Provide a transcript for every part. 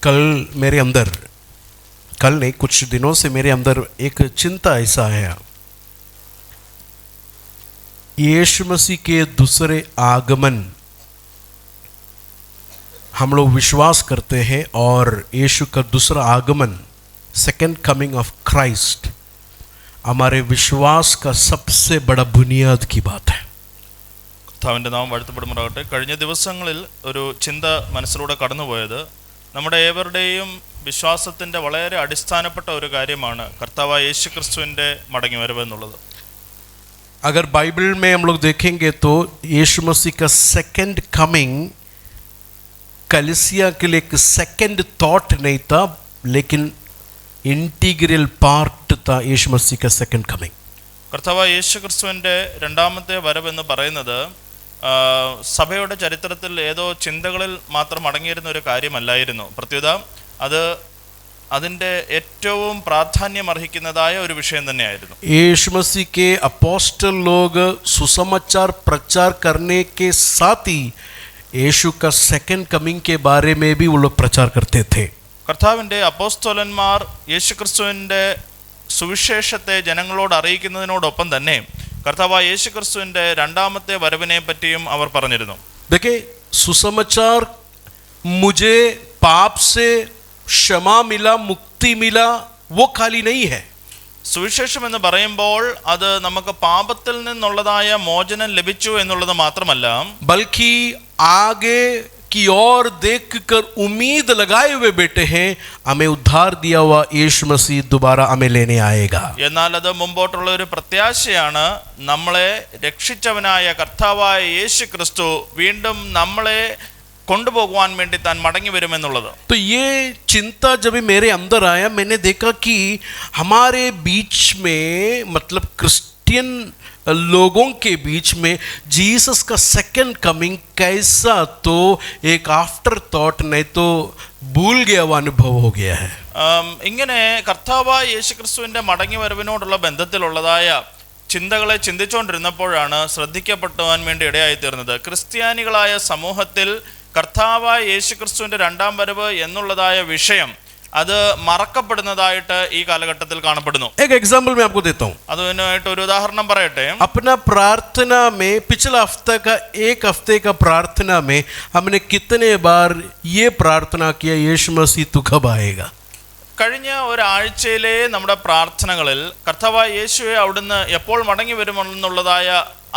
कल नहीं, कुछ दिनों से मेरे अंदर एक चिंता ऐसा है, यीशु मसीह के दूसरे आगमन हम लोग विश्वास करते हैं, और यीशु का दूसरा आगमन, सेकेंड कमिंग ऑफ क्राइस्ट, हमारे विश्वास का सबसे बड़ा बुनियाद की बात है. കർത്താവിൻ്റെ നാമം വാഴ്ത്തപ്പെടുമാറാകട്ടെ. കഴിഞ്ഞ ദിവസങ്ങളിൽ ഒരു ചിന്ത മനസ്സിലൂടെ കടന്നുപോയത് നമ്മുടെ ഏവരുടെയും വിശ്വാസത്തിൻ്റെ വളരെ അടിസ്ഥാനപ്പെട്ട ഒരു കാര്യമാണ് കർത്താവായ യേശു ക്രിസ്തുവിൻ്റെ മടങ്ങി വരവ് എന്നുള്ളത്. अगर बाइबल में हम लोग देखेंगे तो यीशु मसीह का सेकेंड कमिंग कलीसिया के लिए एक सेकेंड थॉट नहीं था, लेकिन इंटीग्रल पार्ट था यीशु मसीह का सेकेंड कमिंग. കർത്താവായ യേശു ക്രിസ്തുവിൻ്റെ രണ്ടാമത്തെ വരവ് എന്ന് പറയുന്നത് സഭയുടെ ചരിത്രത്തിൽ ഏതോ ചിന്തകളിൽ മാത്രം അടങ്ങിയിരുന്ന ഒരു കാര്യമല്ലായിരുന്നു. പ്രത്യുത അത് അതിൻ്റെ ഏറ്റവും പ്രാധാന്യം അർഹിക്കുന്നതായ ഒരു വിഷയം തന്നെയായിരുന്നു. यीशु मसीह के अपोस्टल लोग सुसमाचार प्रचार करने के साथ ही यीशु का सेकेंड कमिंग के बारे में भी वो लोग प्रचार करते थे. കർത്താവിൻ്റെ അപ്പോസ്തലന്മാർ യേശുക്രിസ്തുവിൻ്റെ സുവിശേഷത്തെ ജനങ്ങളോട് അറിയിക്കുന്നതിനോടൊപ്പം തന്നെ കർത്താവായ യേശുക്രിസ്തുവിൻ്റെ രണ്ടാമത്തെ വരവിനെ പറ്റിയും അവർ പറഞ്ഞിരുന്നു. देखिए, सुसमाचार मुझे पाप से क्षमा मिला, मुक्ति मिला, वो खाली नहीं है. സുവിശേഷം എന്ന് പറയുമ്പോൾ അത് നമുക്ക് പാപത്തിൽ നിന്നുള്ളതായ മോചനം ലഭിച്ചു എന്നുള്ളത് മാത്രമല്ല, बल्कि आगे की ओर देखकर उम्मीद लगाए हुए बैठे हैं, हमें उद्धार दिया हुआ यीशु मसीह दोबारा हमें लेने आएगा. എന്നാൽ അത് മുമ്പോട്ടുള്ള ഒരു പ്രത്യാശയാണ്. നമ്മളെ രക്ഷിച്ചവനായ കർത്താവായ യേശു ക്രിസ്തു വീണ്ടും നമ്മളെ കൊണ്ടുപോകുവാൻ വേണ്ടി താൻ മടങ്ങി വരുമെന്നുള്ളത്. तो ये चिंता जब मेरे अंदर आया, मैंने देखा कि हमारे बीच में, मतलब क्रिश्चियन लोगों के बीच में जीसस का सेकेंड कमिंग कैसा, तो एक आफ्टर थॉट, नहीं तो भूल गया हुआ अनुभव हो गया है. ഇങ്ങനെ കർത്താവായ യേശു ക്രിസ്തുവിൻ്റെ മടങ്ങി വരവിനോടുള്ള ബന്ധത്തിലുള്ളതായ ചിന്തകളെ ചിന്തിച്ചുകൊണ്ടിരുന്നപ്പോഴാണ് ശ്രദ്ധിക്കപ്പെടുവാൻ വേണ്ടി ഇടയായി തീർന്നത്. ക്രിസ്ത്യാനികളായ സമൂഹത്തിൽ കർത്താവായ യേശു ക്രിസ്തുവിൻ്റെ രണ്ടാം വരവ് എന്നുള്ളതായ വിഷയം അത് മറക്കപ്പെടുന്നതായിട്ട് ഈ കാലഘട്ടത്തിൽ കാണപ്പെടുന്നു. एक एग्जाम्पल मैं आपको देता हूँ. അതിനായിട്ട് ഒരു ഉദാഹരണം പറയട്ടെ. अपना प्रार्थना में पिछला हफ्ता का, एक हफ्ते का प्रार्थना में हमने कितने बार ये प्रार्थना किया, यीशु मसीह तू कब आएगा? കഴിഞ്ഞ ഒരാഴ്ചയിലെ നമ്മുടെ പ്രാർത്ഥനകളിൽ കർത്താവായ യേശുവെ അവിടുന്ന് എപ്പോൾ മടങ്ങി വരുമെന്നുള്ളതായ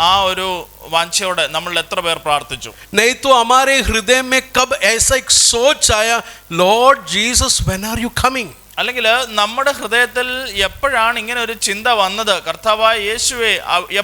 ആ ഒരു വാഞ്ചയോടെ നമ്മൾ എത്ര പേർ പ്രാർത്ഥിച്ചു? नहीं तो हमारे हृदय में कब ऐसा एक सोच आया, Lord Jesus when are you coming? അല്ലെങ്കിൽ നമ്മുടെ ഹൃദയത്തിൽ എപ്പോഴാണ് ഇങ്ങനെ ഒരു ചിന്ത വന്നത്, കർത്താവായ യേശുവെ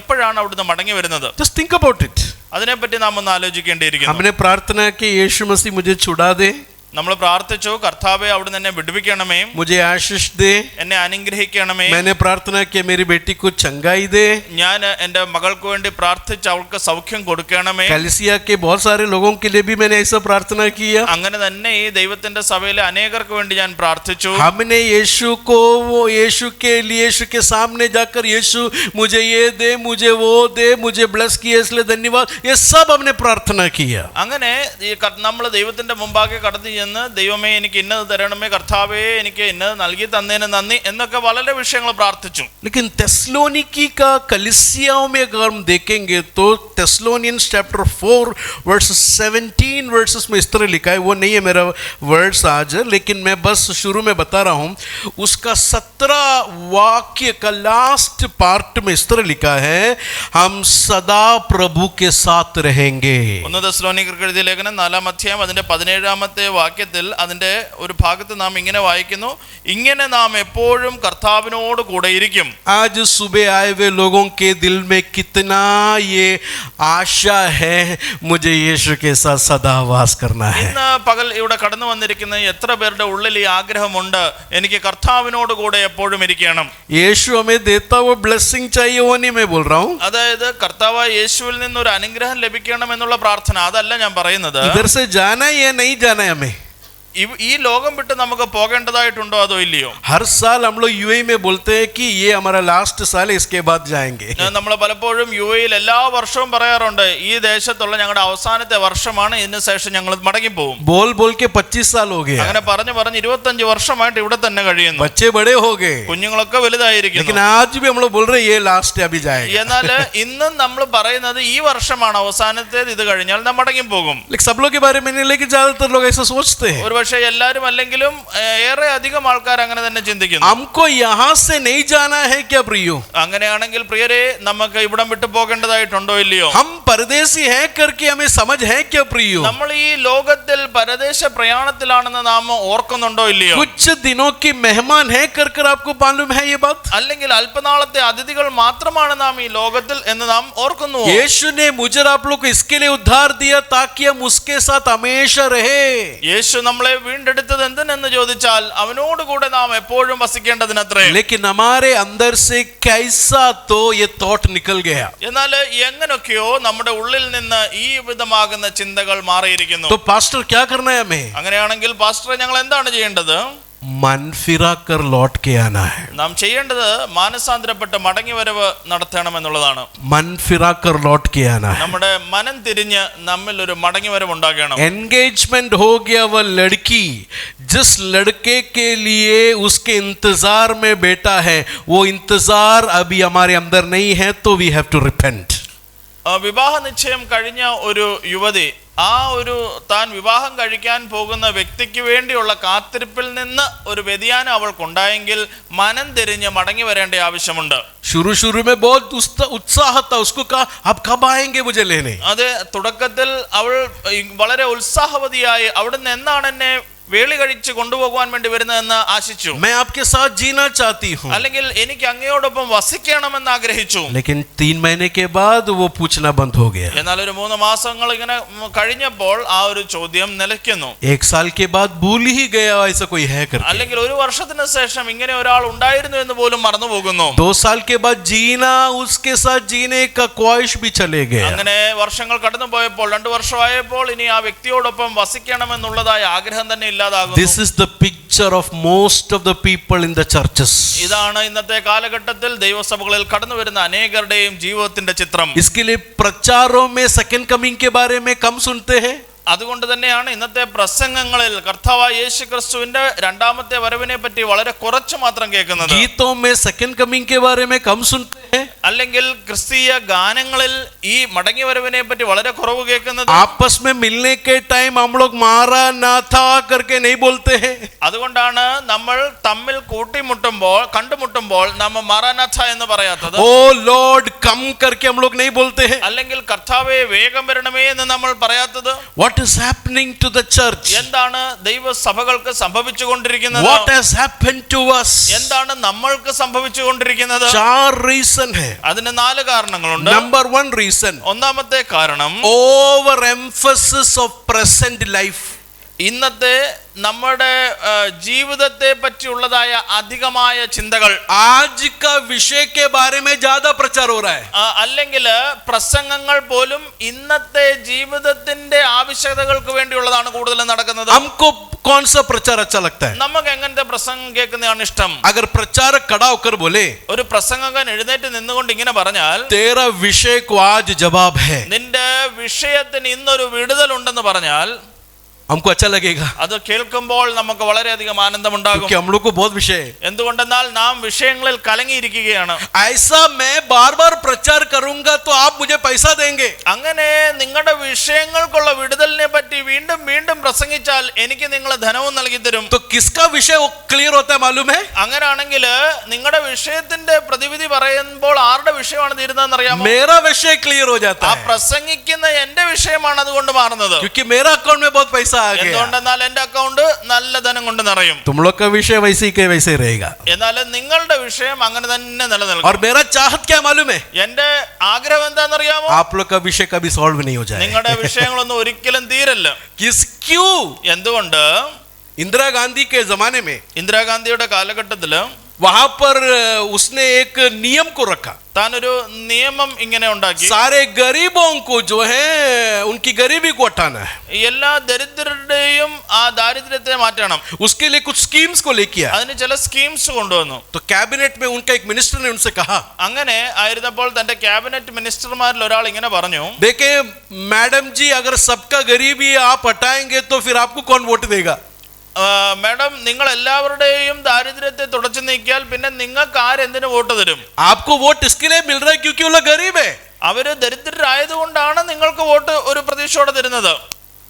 എപ്പോഴാണ് അവിടുന്ന് മടങ്ങി വരുന്നത്? Just think about it. അതിനെപ്പറ്റി നാം ഒന്ന് ആലോചിക്കേണ്ടിയിരിക്കുന്നു. हमने प्रार्थना की, यीशु मसीह मुझे छुड़ा दे, നമ്മൾ പ്രാർത്ഥിച്ചു, കർത്താവെ അവിടുന്ന് എന്നെ വിടുവിക്കണമേ, मुझे आशीष दे, എന്നെ അനുഗ്രഹിക്കണമേ. मैंने प्रार्थना की मेरी बेटी को चंगाई दे, ഞാൻ എൻ്റെ മകൾക്ക് വേണ്ടി പ്രാർത്ഥിച്ച് അവൾക്ക് സൗഖ്യം കൊടുക്കണമേ. कलीसिया के बहुत सारे लोगों के लिए भी मैंने ऐसा प्रार्थना किया. അങ്ങനെ തന്നെ ഈ ദൈവത്തിന്റെ സഭയിലെ അനേകർക്ക് വേണ്ടി ഞാൻ പ്രാർത്ഥിച്ചു. हमने यीशु को, वो यीशु के लिए, यीशु के सामने जाकर, यीशु मुझे ये दे, मुझे वो दे, मुझे ब्लेस किया इसलिए धन्यवाद, ये सब हमने प्रार्थना किया. അങ്ങനെ നമ്മൾ ദൈവത്തിന്റെ മുമ്പാകെ കടന്നു ചെന്ന്, ദൈവമേ എനിക്ക് ഇന്നത് തരണമേ, കർത്താവേ എനിക്ക് ഇന്നത് നൽകി തന്നതിന് നന്ദി എന്നൊക്കെ വളരെ വിഷയങ്ങൾ പ്രാർത്ഥിച്ചു. लेकिन तेस्सलोनिकी का कलीसियाओं में अगर हम देखेंगे तो तेस्सलोनियंस चैप्टर 4 वर्स 17 वर्सेस में इस तरह लिखा है, वो नहीं है मेरा वर्ड्स आज, लेकिन मैं बस शुरू में बता रहा हूँ. उसका 17 वाक्य का लास्ट पार्ट में इस तरह लिखा है, हम सदा प्रभु के साथ रहेंगे. 1 തെസ്സലോനിക്കർക്ക് എഴുതിയ ലേഖനം 4-ാം അധ്യായം അതിന്റെ 17-ാമത്തെ വാക്യത്തിൽ അതിന്റെ ഒരു ഭാഗത്ത് നാം ഇങ്ങനെ വായിക്കുന്നു, ഇങ്ങനെ നാം എപ്പോഴും കർത്താവിനോട് കൂടെ ഇരിക്കും. आज सुबह आए हुए लोगों के दिल में कितना ये आशा है, मुझे यीशु के साथ सदा वास करना है. ഇന്ന് പകൽ ഇവിടെ കടന്നു വന്നിരിക്കുന്ന എത്ര പേരുടെ ഉള്ളിൽ ഈ ആഗ്രഹമുണ്ട്, എനിക്ക് കർത്താവിനോട് കൂടെ എപ്പോഴും ഇരിക്കണം. यीशु हमें देता वो ब्लेसिंग चाहिए, वो नहीं मैं बोल रहा हूँ. അതായത് കർത്താവായ യേശുവിൽ നിന്ന് ഒരു അനുഗ്രഹം ലഭിക്കണം എന്നുള്ള പ്രാർത്ഥന, അതല്ല ഞാൻ പറയുന്നത്. इधर से जाना है या नहीं जाना है हमें? ഈ ലോകം വിട്ട് നമുക്ക് പോകേണ്ടതായിട്ടുണ്ടോ അതോ ഇല്ലയോ? हर साल हम लोग यूएई में बोलते हैं कि ये हमारा लास्ट साल है, इसके बाद जाएंगे. നമ്മൾ പലപ്പോഴും യുഎഇയിൽ എല്ലാ വർഷവും പറയാറുണ്ട് ഈ ദേശത്തുള്ള ഞങ്ങളുടെ അവസാനത്തെ വർഷമാണ്, ഇതിന് ശേഷം ഞങ്ങൾ മടങ്ങി പോകും. बोल बोल के 25 साल हो गए. അങ്ങനെ പറഞ്ഞ് 25 വർഷമായിട്ട് ഇവിടെ തന്നെ കഴിയുന്നു. बच्चे बड़े हो गए, കുഞ്ഞുങ്ങളൊക്കെ വലുതായിരിക്കുന്നു. लेकिन आज भी हम लोग बोल रहे हैं ये लास्ट है, अभी जाएंगे. എന്നാൽ ഇന്നും നമ്മൾ പറയുന്നത് ഈ വർഷമാണ് അവസാനത്തേത്, ഇത് കഴിഞ്ഞാൽ നാം മടങ്ങി പോകും. लेकिन सब लोग के बारे में नहीं, लेकिन ज्यादातर लोग ऐसा सोचते हैं. ഒരുപക്ഷെ എല്ലാവരും അല്ലെങ്കിലും ഏറെ അധികം ആൾക്കാർ അങ്ങനെ തന്നെ ചിന്തിക്കുന്നു. हमको यहाँ से नहीं जाना है क्या प्रियो? അങ്ങനെയാണെങ്കിൽ പ്രിയരെ നമുക്ക് ഇവിടം വിട്ടു പോകേണ്ടതായിട്ടുണ്ടോ ഇല്ലയോ? हम परदेसी हैं करके हमें समझ है क्या प्रियो? നമ്മൾ ഈ ലോകത്തിൽ പരദേശ പ്രയാണത്തിലാണെന്ന് നാം ഓർക്കുന്നുണ്ടോ ഇല്ലയോ? कुछ दिनों की मेहमान है कर आपको मालूम है ये बात? അല്ലെങ്കിൽ അല്പനാളത്തെ അതിഥികൾ മാത്രമാണ് നാം ഈ ലോകത്തിൽ എന്ന് നാം ഓർക്കുന്നു. यीशु ने मुझे आप लोग को इसके लिए उद्धार दिया ताकि हम उसके साथ हमेशा रहे. യേശു നമ്മളെ വീണ്ടെടുത്തത് എന്തിനെന്ന് ചോദിച്ചാൽ അവനോട് കൂടെ നാം എപ്പോഴും വസിക്കേണ്ടതിനത്രേ. लेकिन हमारे अंदर से कैसा तो ये थॉट निकल गया. എന്നാൽ എങ്ങനെയൊക്കെയോ നമ്മുടെ ഉള്ളിൽ നിന്ന് ഈ വിധമാകുന്ന ചിന്തകൾ മാറിയിരിക്കുന്നു. तो पास्टर क्या करना है हमें? അങ്ങനെയാണെങ്കിൽ പാസ്റ്ററെ ഞങ്ങൾ എന്താണ് ചെയ്യേണ്ടത്? मन फिरा कर लौट के आना है. നാം ചെയ്യേണ്ടത് മാനസാന്തരപ്പെട്ട് മടങ്ങിവരവ് നടത്തണമെന്നുള്ളതാണ്. मन फिरा कर लौट के आना है. നമ്മുടെ മനം തിരിഞ്ഞ് നമ്മിൽ ഒരു മടങ്ങിവരവ് ഉണ്ടാകണം. एंगेजमेंट हो गया, वह लड़की जिस लड़के के लिए उसके इंतजार में बैठा है, वो इंतजार अभी हमारे अंदर नहीं है, तो वी हैव टू रिपेंट. വിവാഹ നിശ്ചയം കഴിഞ്ഞ ഒരു യുവതി താൻ വിവാഹം കഴിക്കാൻ പോകുന്ന വ്യക്തിക്ക് വേണ്ടിയുള്ള കാത്തിരിപ്പിൽ നിന്ന് ഒരു വ്യതിയാനം അവൾക്കുണ്ടായെങ്കിൽ മനം തിരിഞ്ഞ് മടങ്ങി വരേണ്ട ആവശ്യമുണ്ട്. शुरू में बहुत उत्साह था, उसको कहा आप कब आएंगे मुझे लेने? അത് തുടക്കത്തിൽ അവൾ വളരെ ഉത്സാഹവതിയായി അവിടുന്ന് എന്നാണ് എന്നെ വേളി കഴിച്ച് കൊണ്ടുപോകാൻ വേണ്ടി വരുന്നതെന്ന് ആശിച്ചു. मैं आपके साथ जीना चाहती हूँ, അല്ലെങ്കിൽ എനിക്ക് അങ്ങയോടൊപ്പം വസിക്കണമെന്ന് ആഗ്രഹിച്ചു. लेकिन 3 महीने के बाद वो पूछना बंद हो गया. എന്നാൽ ഒരു 3 മാസങ്ങൾ ഇങ്ങനെ കഴിഞ്ഞപ്പോൾ ആ ഒരു ചോദ്യം നിലയ്ക്കുന്നു. 1 साल के बाद भूल ही गया ऐसा कोई है करके. അല്ലെങ്കിൽ ഒരു വർഷത്തിന് ശേഷം ഇങ്ങനെ ഒരാൾ ഉണ്ടായിരുന്നു എന്ന് പോലും മറന്നു പോകുന്നു. 2 साल के बाद जीना, उसके साथ जीने का ख्वाहिश भी चले गया. അങ്ങനെ വർഷങ്ങൾ കടന്നു പോയപ്പോൾ 2 വർഷമായപ്പോൾ ഇനി ആ വ്യക്തിയോടൊപ്പം വസിക്കണമെന്നുള്ളതായ ആഗ്രഹം തന്നെ ഇല്ലാതാകുന്നു. This is the picture of most of the people in the churches. ഇതാണ് ഇന്നത്തെ കാലഘട്ടത്തിൽ ദൈവസഭകളിൽ കടന്നു വരുന്ന അനേകരുടെയും ജീവിതത്തിന്റെ ചിത്രം. इसके लिए प्रचारों में सेकंड कमिंग के बारे में कम सुनते हैं. അതുകൊണ്ട് തന്നെയാണ് ഇന്നത്തെ പ്രസംഗങ്ങളിൽ കർത്താവായ യേശുക്രിസ്തുവിന്റെ രണ്ടാമത്തെ വരവിനെ പറ്റി വളരെ കുറച്ച് മാത്രം കേൾക്കുന്നത്. गीतों में सेकंड कमिंग के बारे में कम सुनते हैं. അല്ലെങ്കിൽ ക്രിസ്തീയ ഗാനങ്ങളിൽ ഈ മടങ്ങി വരവിനെ പറ്റി വളരെ കുറവ് കേൾക്കുന്നത്. आपस में मिलने के टाइम हम लोग मारा ना था करके नहीं बोलते हैं. അതുകൊണ്ടാണ് നമ്മൾ തമ്മിൽ കണ്ടുമുട്ടുമ്പോൾ നമ്മൾ മാറാനാഥ എന്ന് പറയാത്തത്. ओ लॉर्ड कम करके हम लोग नहीं बोलते हैं. അല്ലെങ്കിൽ കർത്താവേ വേഗം വരണമേ എന്ന് നമ്മൾ പറയാത്തത്. What is happening to the church? എന്താണ് ദൈവസഭകൾക്ക് സംഭവിച്ചുകൊണ്ടിരിക്കുന്നത്? What has happened to us? എന്താണ് നമ്മൾക്ക് സംഭവിച്ചുകൊണ്ടിരിക്കുന്നത്? 4 reason है. അതിന് 4 കാരണങ്ങളുണ്ട്. Number 1 reason, ഒന്നാമത്തെ കാരണം over emphasis of present life. ഇന്നത്തെ നമ്മുടെ ജീവിതത്തെ പറ്റിയുള്ളതായ അധികമായ ചിന്തകൾ. आज का विषय के बारे में ज्यादा प्रचार हो रहा है. അല്ലെങ്കിൽ പ്രസംഗങ്ങൾ പോലും ഇന്നത്തെ ജീവിതത്തിന്റെ ആവശ്യകതകൾക്ക് വേണ്ടിയുള്ളതാണ് കൂടുതൽ നടക്കുന്നത്. हमको कौन सा प्रचार अच्छा लगता है? നമുക്ക് എങ്ങനത്തെ പ്രസംഗം കേൾക്കുന്നതാണ് ഇഷ്ടം? अगर प्रचारक खड़ा होकर बोले ഒരു പ്രസംഗകൻ എഴുന്നേറ്റ് നിന്നുകൊണ്ട് ഇങ്ങനെ പറഞ്ഞാൽ तेरा विषय को आज जवाब है, നിന്റെ വിഷയത്തിന് ഇന്നൊരു വിടുതൽ ഉണ്ടെന്ന് പറഞ്ഞാൽ हमको अच्छा लगेगा. അത് കേൾക്കുമ്പോൾ നമുക്ക് വളരെയധികം ആനന്ദമുണ്ടാകും. क्योंकि हम लोग को बहुत विषय है. എന്തുകൊണ്ടെന്നാൽ നാം വിഷയങ്ങളിൽ കലങ്ങിയിരിക്കുകയാണ്. ऐसा मैं बार बार प्रचार करूंगा तो आप मुझे पैसा देंगे. അങ്ങനെ നിങ്ങളുടെ വിഷയങ്ങൾക്കുള്ള വിടുതലിനെ പറ്റി വീണ്ടും വീണ്ടും പ്രസംഗിച്ചാൽ എനിക്ക് നിങ്ങൾ ധനവും നൽകി തരും. तो किसका विषय वो क्लियर होता है मालूम है? അങ്ങനെയാണെങ്കിൽ നിങ്ങളുടെ വിഷയത്തിന്റെ പ്രതിവിധി പറയുമ്പോൾ ആരുടെ വിഷയമാണ് തീരുന്നതെന്ന് അറിയാമോ? मेरा विषय क्लियर हो जाता ആ है, പ്രസംഗിക്കുന്ന എന്റെ വിഷയമാണ് അതുകൊണ്ട് മാറുന്നത്. क्योंकि मेरा अकाउंट में बहुत पैसा आ गया. എന്തുകൊണ്ടെന്നാൽ എന്റെ അക്കൗണ്ട് നല്ല ധനം കൊണ്ട് നിറയും. तुम लोग का विषय वैसे के वैसे रहेगा. എന്നാൽ നിങ്ങളുടെ വിഷയം അങ്ങനെ തന്നെ നിലനിൽക്കും. और मेरा चाहत क्या मालूम है? എന്റെ ആഗ്രഹം എന്താണെന്നറിയാമോ? आप लोग का विषय कभी सॉल्व नहीं हो जाए. നിങ്ങളുടെ വിഷയങ്ങളൊന്നും ഒരിക്കലും തീരല്ല. क्यों? എന്തുകൊണ്ട്? इंदिरा गांधी के जमाने में ഇന്ദിരാഗാന്ധിയുടെ കാലഘട്ടത്തില് वहां पर उसने एक नियम को रखा, താനൊരു നിയമം ഇങ്ങനെ ഉണ്ടാക്കി, सारे गरीबों को जो है उनकी गरीबी को हटाना है, എല്ലാ ദരിദ്രരുടെയും ആ ദാരിദ്ര്യത്തെ മാറ്റണം. उसके लिए कुछ स्कीम्स को लेके आया. അതിന് ചില സ്കീംസ് കൊണ്ടുവന്നു. तो कैबिनेट में उनका एक मिनिस्टर ने उनसे कहा, അങ്ങനെ ആയിരുന്നപ്പോൾ തന്റെ ക്യാബിനറ്റ് മിനിസ്റ്റർമാരിൽ ഒരാൾ ഇങ്ങനെ പറഞ്ഞു, देखिए मैडम जी, अगर सबका गरीबी आप हटाएंगे तो फिर आपको कौन वोट देगा? മാഡം, നിങ്ങൾ എല്ലാവരുടെയും ദാരിദ്ര്യത്തെ തുടച്ചു നീക്കിയാൽ പിന്നെ നിങ്ങൾക്ക് ആരെന്തിനു വോട്ട് തരും? आपको वोट इसके लिए मिल रहा है क्योंकि वो लोग गरीब है. അവര് ദരിദ്രരായതുകൊണ്ടാണ് നിങ്ങൾക്ക് വോട്ട് ഒരു പ്രതീക്ഷയോടെ തരുന്നത്.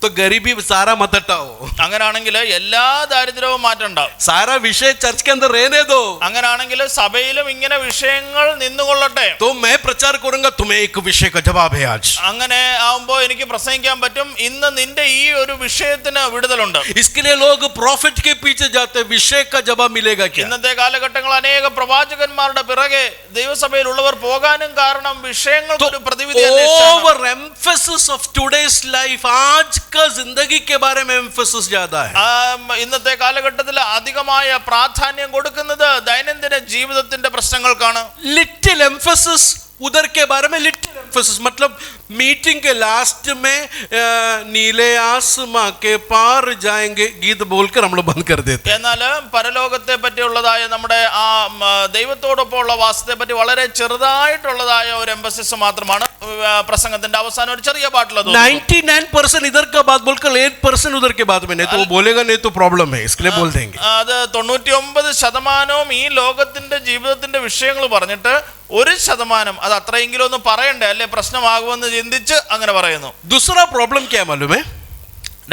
तो गरीबी सारा मत हटाओ, അങ്ങനാണെങ്കിൽ എല്ലാ ദാരിദ്ര്യവും മാറ്റണ്ട. सारा विषय चर्च के अंदर रहने दो. അങ്ങനാണെങ്കിൽ സഭയിലും ഇങ്ങനെ വിഷയങ്ങൾ നിന്നുകൊള്ളട്ടെ. तो मैं प्रचार करूंगा, तुम्हें एक विषय का जवाब है आज. അങ്ങനെ ആവുമ്പോ എനിക്ക് പ്രസംഗിക്കാൻ പറ്റും, ഇന്ന് നിന്റെ ഈ ഒരു വിഷയത്തിന് വിടുതലുണ്ട്. इसके लिए लोग प्रॉफिट के पीछे जाते हैं, विषय का जवाब मिलेगा क्या? ഇന്നത്തെ കാലഘട്ടങ്ങളിൽ അനേക പ്രവാചകന്മാരുടെ പിറകെ ദൈവസഭയിൽ ഉള്ളവർ പോകാനും കാരണം വിഷയങ്ങൾക്ക് ഒരു പ്രതിവിധി അന്വേഷിച്ചാണ്. Over emphasis of today's life, आज का जिंदगी के बारे में एम्फेसिस ज्यादा है. ഇന്നത്തെ കാലഘട്ടത്തിൽ അധികമായ പ്രാധാന്യം കൊടുക്കുന്നത് ദൈനംദിന ജീവിതത്തിന്റെ പ്രശ്നങ്ങൾക്കാണ്. लिटिल एम्फेसिस उधर के बारे में, लिटिल एम्फेसिस मतलब मीटिंग के लास्ट में नीले आसमां के पार जाएंगे गीत बोलकर हम लोग बंद कर देते. എന്നാൽ പരലോകത്തെ പറ്റിയുള്ളതായ നമ്മുടെ ആ ദൈവത്തോടൊപ്പമുള്ള വാസത്തെ പറ്റി വളരെ ചെറുതായിട്ടുള്ളതായ ഒരു എംഫസിസ് മാത്രമാണ് പ്രസംഗത്തിന്റെ അവസാനം ഒരു ചെറിയ പാട്ടിൽ. 99% इधर का बात बोलकर 8% उधर के बात में, नहीं तो वो बोलेगा नहीं तो प्रॉब्लम है, इसके लिए बोल देंगे. അത് 99% ഈ ലോകത്തിന്റെ ജീവിതത്തിന്റെ വിഷയങ്ങൾ പറഞ്ഞിട്ട് 1% അത് അത്രയെങ്കിലും ഒന്ന് പറയണ്ടേ, അല്ലെ പ്രശ്നമാകുമെന്ന് ചിന്തിച്ച് അങ്ങനെ പറയുന്നു. दूसरा प्रॉब्लम क्या मालूम है?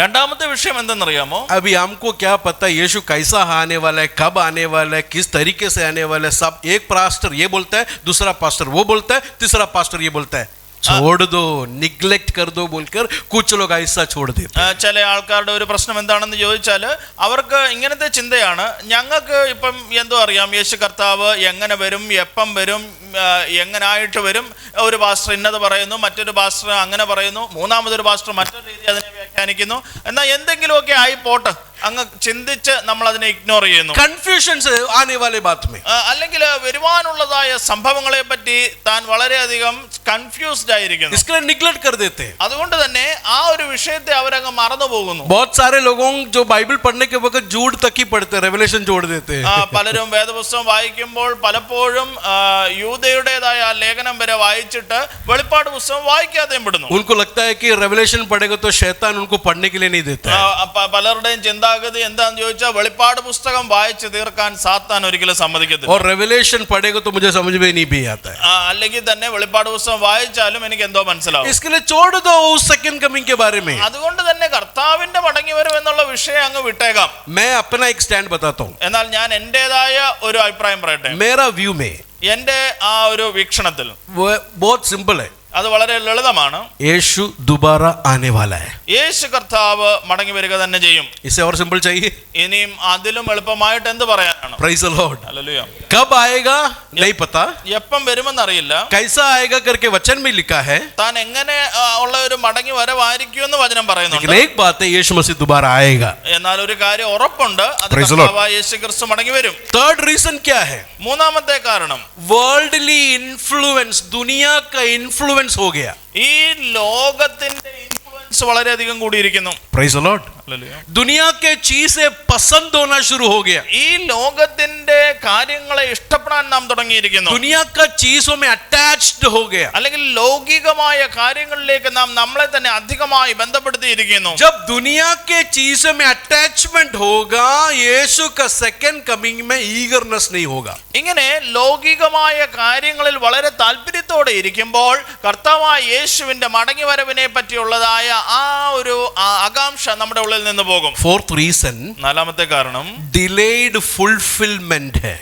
രണ്ടാമത്തെ വിഷയം എന്തെന്നറിയാമോ? अभी हमको क्या पता यीशु कैसा आने वाला है, कब आने वाला है, किस तरीके से आने वाला है. सब एक पास्टर ये बोलता है, दूसरा पास्टर वो बोलता है, तीसरा पास्टर ये बोलता है. छोड़ दो, निग्लेक्ट कर दो बोलकर कुछ लोग ऐसा छोड़ देते. ചില ആൾക്കാരുടെ ഒരു പ്രശ്നം എന്താണെന്ന് ചോദിച്ചാൽ അവർക്ക് ഇങ്ങനത്തെ ചിന്തയാണ്, ഞങ്ങൾക്ക് ഇപ്പം എന്തോ അറിയാം യേശു കർത്താവ് എങ്ങനെ വരും, എപ്പം വരും, എങ്ങനായിട്ട് വരും. ഒരു പാസ്റ്റർ ഇന്നത് പറയുന്നു, മറ്റൊരു പാസ്റ്റർ അങ്ങനെ പറയുന്നു, മൂന്നാമതൊരു പാസ്റ്റർ മറ്റൊരു രീതി അതിനെ വ്യാഖ്യാനിക്കുന്നു. എന്നാൽ എന്തെങ്കിലുമൊക്കെ ആയി പോട്ടെ അങ്ങ് ചിന്തിച്ച് നമ്മൾ അതിനെ ഇഗ്നോർ ചെയ്യുന്നു. കൺഫ്യൂഷൻസ് ആനെ വാലെ ബാത് മേ, അല്ലെങ്കിൽ വരുവാനുള്ളതായ സംഭവങ്ങളെ പറ്റി താൻ വളരെയധികം കൺഫ്യൂസ്ഡ് ആയിരിക്കുന്നു. इसके लिए निग्लेक्ट कर देते हैं. അതുകൊണ്ട് തന്നെ ആ ഒരു വിഷയത്തെ അവരങ്ങ് മറന്നു പോകുന്നു. बहुत सारे लोगों जो बाइबल पढ़ने के वक्त जूड तक ही पढ़ते हैं, रेवलेशन जोड़ देते हैं. പലരും വേദപുസ്തകം വായിക്കുമ്പോൾ പലപ്പോഴും യൂദയുടേതായ ലേഖനം വരെ വായിച്ചിട്ട് വെളിപ്പാട് പുസ്തകം വായിക്കാതെയും വിടുന്നു. उनको लगता है कि रेवलेशन पढ़ेगा तो शैतान उनको पढ़ने के लिए नहीं देता है. പലരുടെയും ചിന്താഗതി എന്താന്ന് ചോദിച്ചാൽ വെളിപ്പാട് പുസ്തകം വായിച്ചു തീർക്കാൻ സാത്താൻ ഒരിക്കലും സമ്മതിക്കത്തില്ല. और रेवलेशन पढ़ेगा तो मुझे समझ में नहीं भी आता है. അല്ലെങ്കിൽ തന്നെ വെളിപ്പാട് പുസ്തകം വായിച്ചാലും എനിക്ക് എന്തോ മനസ്സിലാവും. इसके लिए छोड़ दो उस सेकंड कमिंग के बारे में. അതുകൊണ്ട് തന്നെ കർത്താവിന്റെ മടങ്ങി വരും എന്നുള്ള വിഷയം അങ്ങ് വിട്ടേക്കാം. मैं अपना एक स्टैंड बताता हूँ. എന്നാൽ ഞാൻ എന്റേതായ ഒരു അഭിപ്രായം പറയട്ടെ. मेरा व्यू में, എന്റെ ആ ഒരു വീക്ഷണത്തിൽ वो बहुत सिंपल है. അത് വളരെ ലളിതമാണ്. यीशु दोबारा आने वाला है. യേശു കർത്താവ് മടങ്ങി വരിക തന്നെ ചെയ്യും. इससे और सिंपल चाहिए? ഇനിയും അതിലും എളുപ്പമായിട്ട് എന്ത് പറയാനാണ്? Praise the Lord. ഹല്ലേലൂയ. कब आएगा नहीं पता, എപ്പം വരുമെന്നറിയില്ല. कैसा आएगा करके वचन में लिखा है. താൻ എങ്ങനെ ഉള്ള ഒരു മടങ്ങി വരവായിരിക്കുമെന്ന് വചനം പറയുന്നുണ്ട്. लेकिन एक बात है, यीशु मसीह दोबारा आएगा. എന്നാൽ ഒരു കാര്യം ഉറപ്പുണ്ട്, അത് Praise the Lord. കർത്താവായ യേശു ക്രിസ്തു മടങ്ങി വരും. थर्ड रीजन क्या है? മൂന്നാമത്തെ കാരണം वर्ल्डली इन्फ्लुएंस, दुनिया का इन्फ्लुएंस हो गया. ഈ ലോകത്തിന്റെ ഇൻഫ്ലുവൻസ് വളരെയധികം കൂടിയിരിക്കുന്നു. Praise the Lord. दुनिया के चीजें पसंद होना शुरू हो गया. ഈ ലോകത്തിന്റെ കാര്യങ്ങളെ ഇഷ്ടപ്പെടാൻ നാം തുടങ്ങിയിരിക്കുന്നു. दुनिया का चीजों में अटैच्ड हो गया. അല്ലെങ്കിൽ ലൗകികമായ കാര്യങ്ങളിലേക്ക് നാം നമ്മളെ തന്നെ അധികമായി ബന്ധപ്പെടുത്തിയിരിക്കുന്നു. जब दुनिया के चीजों में अटैचमेंट होगा, यीशु का सेकंड कमिंग में ईगरनेस नहीं होगा. ഇങ്ങനെ ലൗകികമായ കാര്യങ്ങളിൽ വളരെ താല്പര്യത്തോടെ ഇരിക്കുമ്പോൾ കർത്താവായ യേശുവിന്റെ മടങ്ങി വരവിനെ പറ്റിയുള്ളതായ ആ ഒരു ആകാംക്ഷ നമ്മുടെ ഉള്ളിൽ നിന്ന് പോകും. फोर्थ रीजन, നാലാമത്തെ കാരണം डिलेड फुलफिलमेंट है.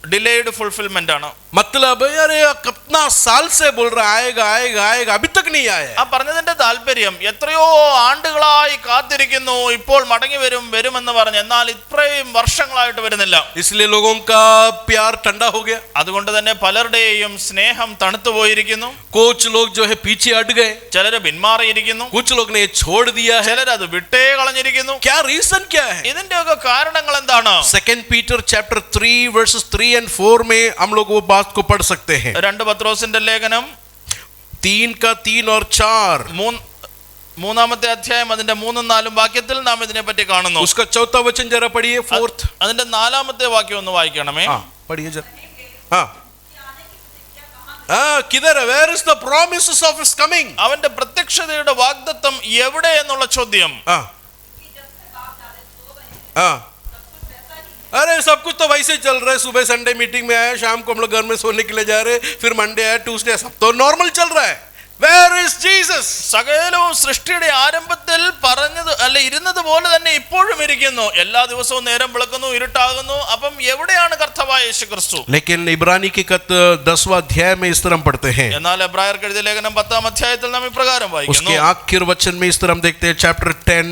ഡിലേഡ് ഫുൾഫിൽമെന്റ് ആണ്. मतलब अरे कितना साल से बोल रहा आएगा आएगा आएगा, अभी तक नहीं आया. ആ പറഞ്ഞതിന്റെ താല്പര്യം എത്രയോ ആണ്ടുകളായി കാത്തിരിക്കുന്നു, ഇപ്പോൾ മടങ്ങി വരും വരുമെന്ന് പറഞ്ഞു, എന്നാൽ ഇത്രയും വർഷങ്ങളായിട്ട് വരുന്നില്ല. इसलिए लोगों का प्यार ठंडा हो गया. അതുകൊണ്ട് തന്നെ പലരുടെയും സ്നേഹം തണുത്തു പോയിരിക്കുന്നു. कुछ लोग जो है पीछे हट गए, ചിലര് പിന്മാറിയിരിക്കുന്നു, कुछ लोग ने छोड़ दिया है. ചിലർ അത് വിട്ടേ കളഞ്ഞിരിക്കുന്നു. क्या रीजन क्या है? ഇതിന്റെയൊക്കെ കാരണങ്ങൾ എന്താണ്? 2 Peter chapter 3 verses 3 and 4 में हम लोग वो बात को पढ़ सकते हैं. 2 പത്രോസിന്റെ ലേഖനം 3 का 3 और 4 മൂന്നാമത്തെ അധ്യായം അതിന്റെ 3-4 വാക്യത്തിൽ നാം ഇതിനെ പറ്റി കാണുന്നു. उसका चौथा वचन जरा पढ़िए. 4th അതിന്റെ 4-ാമത്തെ വാക്യം ഒന്ന് വായിക്കണമേ. पढ़िए जरा. किधर है? Where is the promises of his coming? അവന്റെ പ്രത്യക്ഷതയുടെ വാഗ്ദത്തം എവിടെ എന്നുള്ള ചോദ്യം. अरे सब कुछ तो वैसे चल रहा है. सुबह संडे मीटिंग में आया, शाम को हम लोग घर में सोने के लिए जा रहे, फिर मंडे आया, ट्यूसडे, सब तो नॉर्मल चल रहा है. Where is Jesus? സകലവും സൃഷ്ടിയുടെ ആരംഭത്തിൽ പറഞ്ഞത് അല്ല ഇരുന്നത് പോലെ തന്നെ ഇപ്പോഴും ഇരിക്കുന്നു. എല്ലാ ദിവസവും നേരം വെളുക്കുന്നു, ഇരുട്ടാകുന്നു. അപ്പം എവിടെയാണ് കർത്താവായ യേശുക്രിസ്തു? लेकिन इब्रानी की खत 10वां अध्याय में इस तरह हम पढ़ते हैं. എന്നാൽ എബ്രായർക്ക് എഴുതിയ ലേഖനം 10-ാം അധ്യായത്തിൽ നാം ഇപ്രകാരം വായിക്കുന്നു. उसके आखिर वचन में इस तरह हम देखते हैं. चैप्टर 10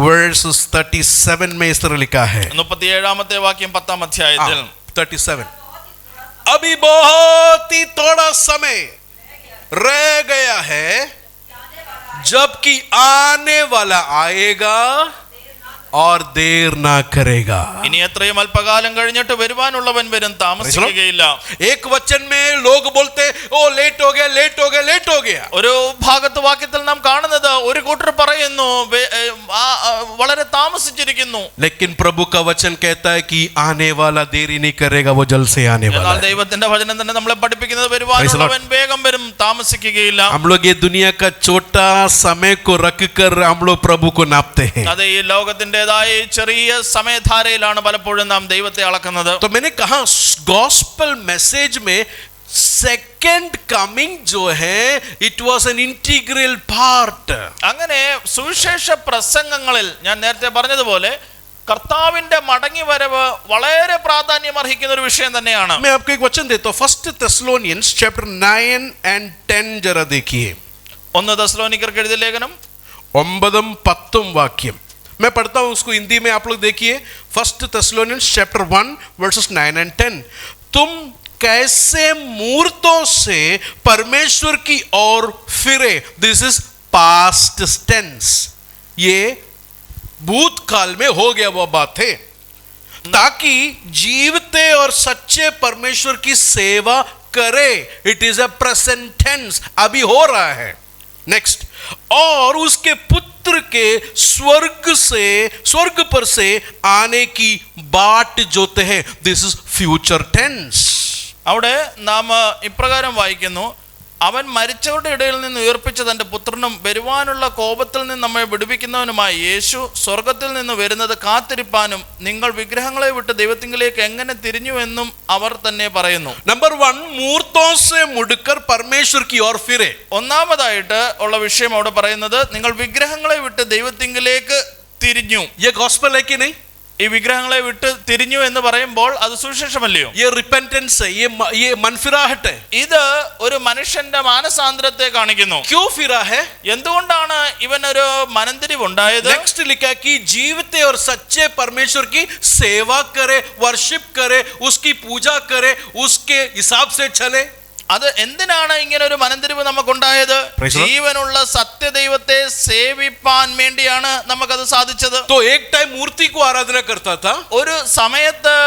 verses 37 में इस तरह लिखा है. 37-ാമത്തെ വാക്യം 10-ാം അധ്യായത്തിൽ 37 अभी बहुत ही थोड़ा समय रह गया है जबकि आने वाला आएगा और देर ना करेगा. ഇനി എത്രയും അല്പകാലം കഴിഞ്ഞിട്ട് വരുവാനുള്ളവൻ വരും, താമസിക്കുകയില്ല. एक वचन में लोग बोलते ओ लेट हो गया, लेट हो गया, लेट हो गया. ഒരു ഭാഗത്ത് വാക്യത്തിൽ നാം കാണുന്നത് ഒരു കൂട്ടർ പറയുന്നു വളരെ താമസിച്ചിരിക്കുന്നു. लेकिन प्रभु का वचन कहता है कि आने वाला देरी नहीं करेगा, वो जल्द से आने वाला എന്നാൽ है. ദൈവത്തിന്റെ വചനം തന്നെ നമ്മളെ പഠിപ്പിക്കുന്നത് വരുവാനുള്ളവൻ വേഗം വരും, താമസിക്കുകയില്ല. हम लोग ये दुनिया का छोटा समय को रख कर हम लोग प्रभु को नापते हैं. അതെ, ഈ ലോകത്തിന്റേതായ ചെറിയ സമയധാരയിലാണ് പലപ്പോഴും നാം ദൈവത്തെ അളക്കുന്നത്. तो मैंने कहा गॉस्पेल मैसेज में सेकंड कमिंग जो है it was an integral part. അങ്ങനെ സുവിശേഷ പ്രസംഗങ്ങളിൽ ഞാൻ നേരത്തെ പറഞ്ഞതുപോലെ കർത്താവിന്റെ മടങ്ങി വരവ് വളരെ പ്രാധാന്യം അർഹിക്കുന്ന ഒരു വിഷയം തന്നെയാണ്. मैं आपको एक वचन देता हूं. 1 Thessalonians chapter 9 and 10 जरा देखिए. 1 തെസ്സലോനിക്കർക്ക് എഴുതിയ ലേഖനം 9 10 वाक्यम मैं पढ़ता हूं, उसको हिंदी में आप लोग देखिए. 1 Thessalonians chapter 1 verses 9 and 10. तुम कैसे मूर्तों से परमेश्वर की ओर फिरे. This is past tense. ये भूतकाल में हो गया वो बात है, ताकि जीवते और सच्चे परमेश्वर की सेवा करे. It is a present tense, अभी हो रहा है. नेक्स्ट, और उसके पुत्र के स्वर्ग पर से आने की बाट जोते हैं. This is future tense. അവിടെ നാം ഇപ്രകാരം വായിക്കുന്നു, അവൻ മരിച്ചവരുടെ ഇടയിൽ നിന്ന് ഉയർപ്പിച്ച തന്റെ പുത്രനും വരുവാനുള്ള കോപത്തിൽ നിന്ന് നമ്മെ വിടുവിക്കുന്നവനുമായ യേശു സ്വർഗത്തിൽ നിന്ന് വരുന്നത് കാത്തിരിപ്പാനും നിങ്ങൾ വിഗ്രഹങ്ങളെ വിട്ട് ദൈവത്തിങ്കിലേക്ക് എങ്ങനെ തിരിഞ്ഞുവെന്നും അവർ തന്നെ പറയുന്നു. നമ്പർ 1, മൂർത്തോं से मुड़कर परमेश्वर की ओर फिरे. ഒന്നാമതായിട്ട് ഉള്ള വിഷയം അവിടെ പറയുന്നത് നിങ്ങൾ വിഗ്രഹങ്ങളെ വിട്ട് ദൈവത്തിങ്കിലേക്ക് തിരിഞ്ഞു. ये गॉस्पेल है कि नहीं? ഈ വിഗ്രഹങ്ങളെ വിട്ട് തിരിഞ്ഞു എന്ന് പറയുമ്പോൾ അത് സുവിശേഷമല്ലയോ? ये रिपेंटेंस है, ये मनफिराहट है. ഇത് ഒരു മനുഷ്യന്റെ മാനസാന്തരത്തെ കാണിക്കുന്നു. क्यों फिरा है? എന്തുകൊണ്ടാണ് ഇവനൊരു മനംതിരിവുണ്ടായത്? नेक्स्ट लिखा कि जीवते और सच्चे परमेश्वर की सेवा करे, वर्शिप करे, उसकी पूजा करे, उसके हिसाब से चले. അത് എന്തിനാണ് ഇങ്ങനെ ഒരു മനംതിരിവ് നമുക്കുണ്ടായത്? ജീവനുള്ള സത്യദൈവത്തെ സേവിപ്പാൻ വേണ്ടിയാണ് നമുക്കത് സാധിച്ചത്. तो एक टाइम मूर्ति को आराधना करता था, ഒരു സമയത്ത്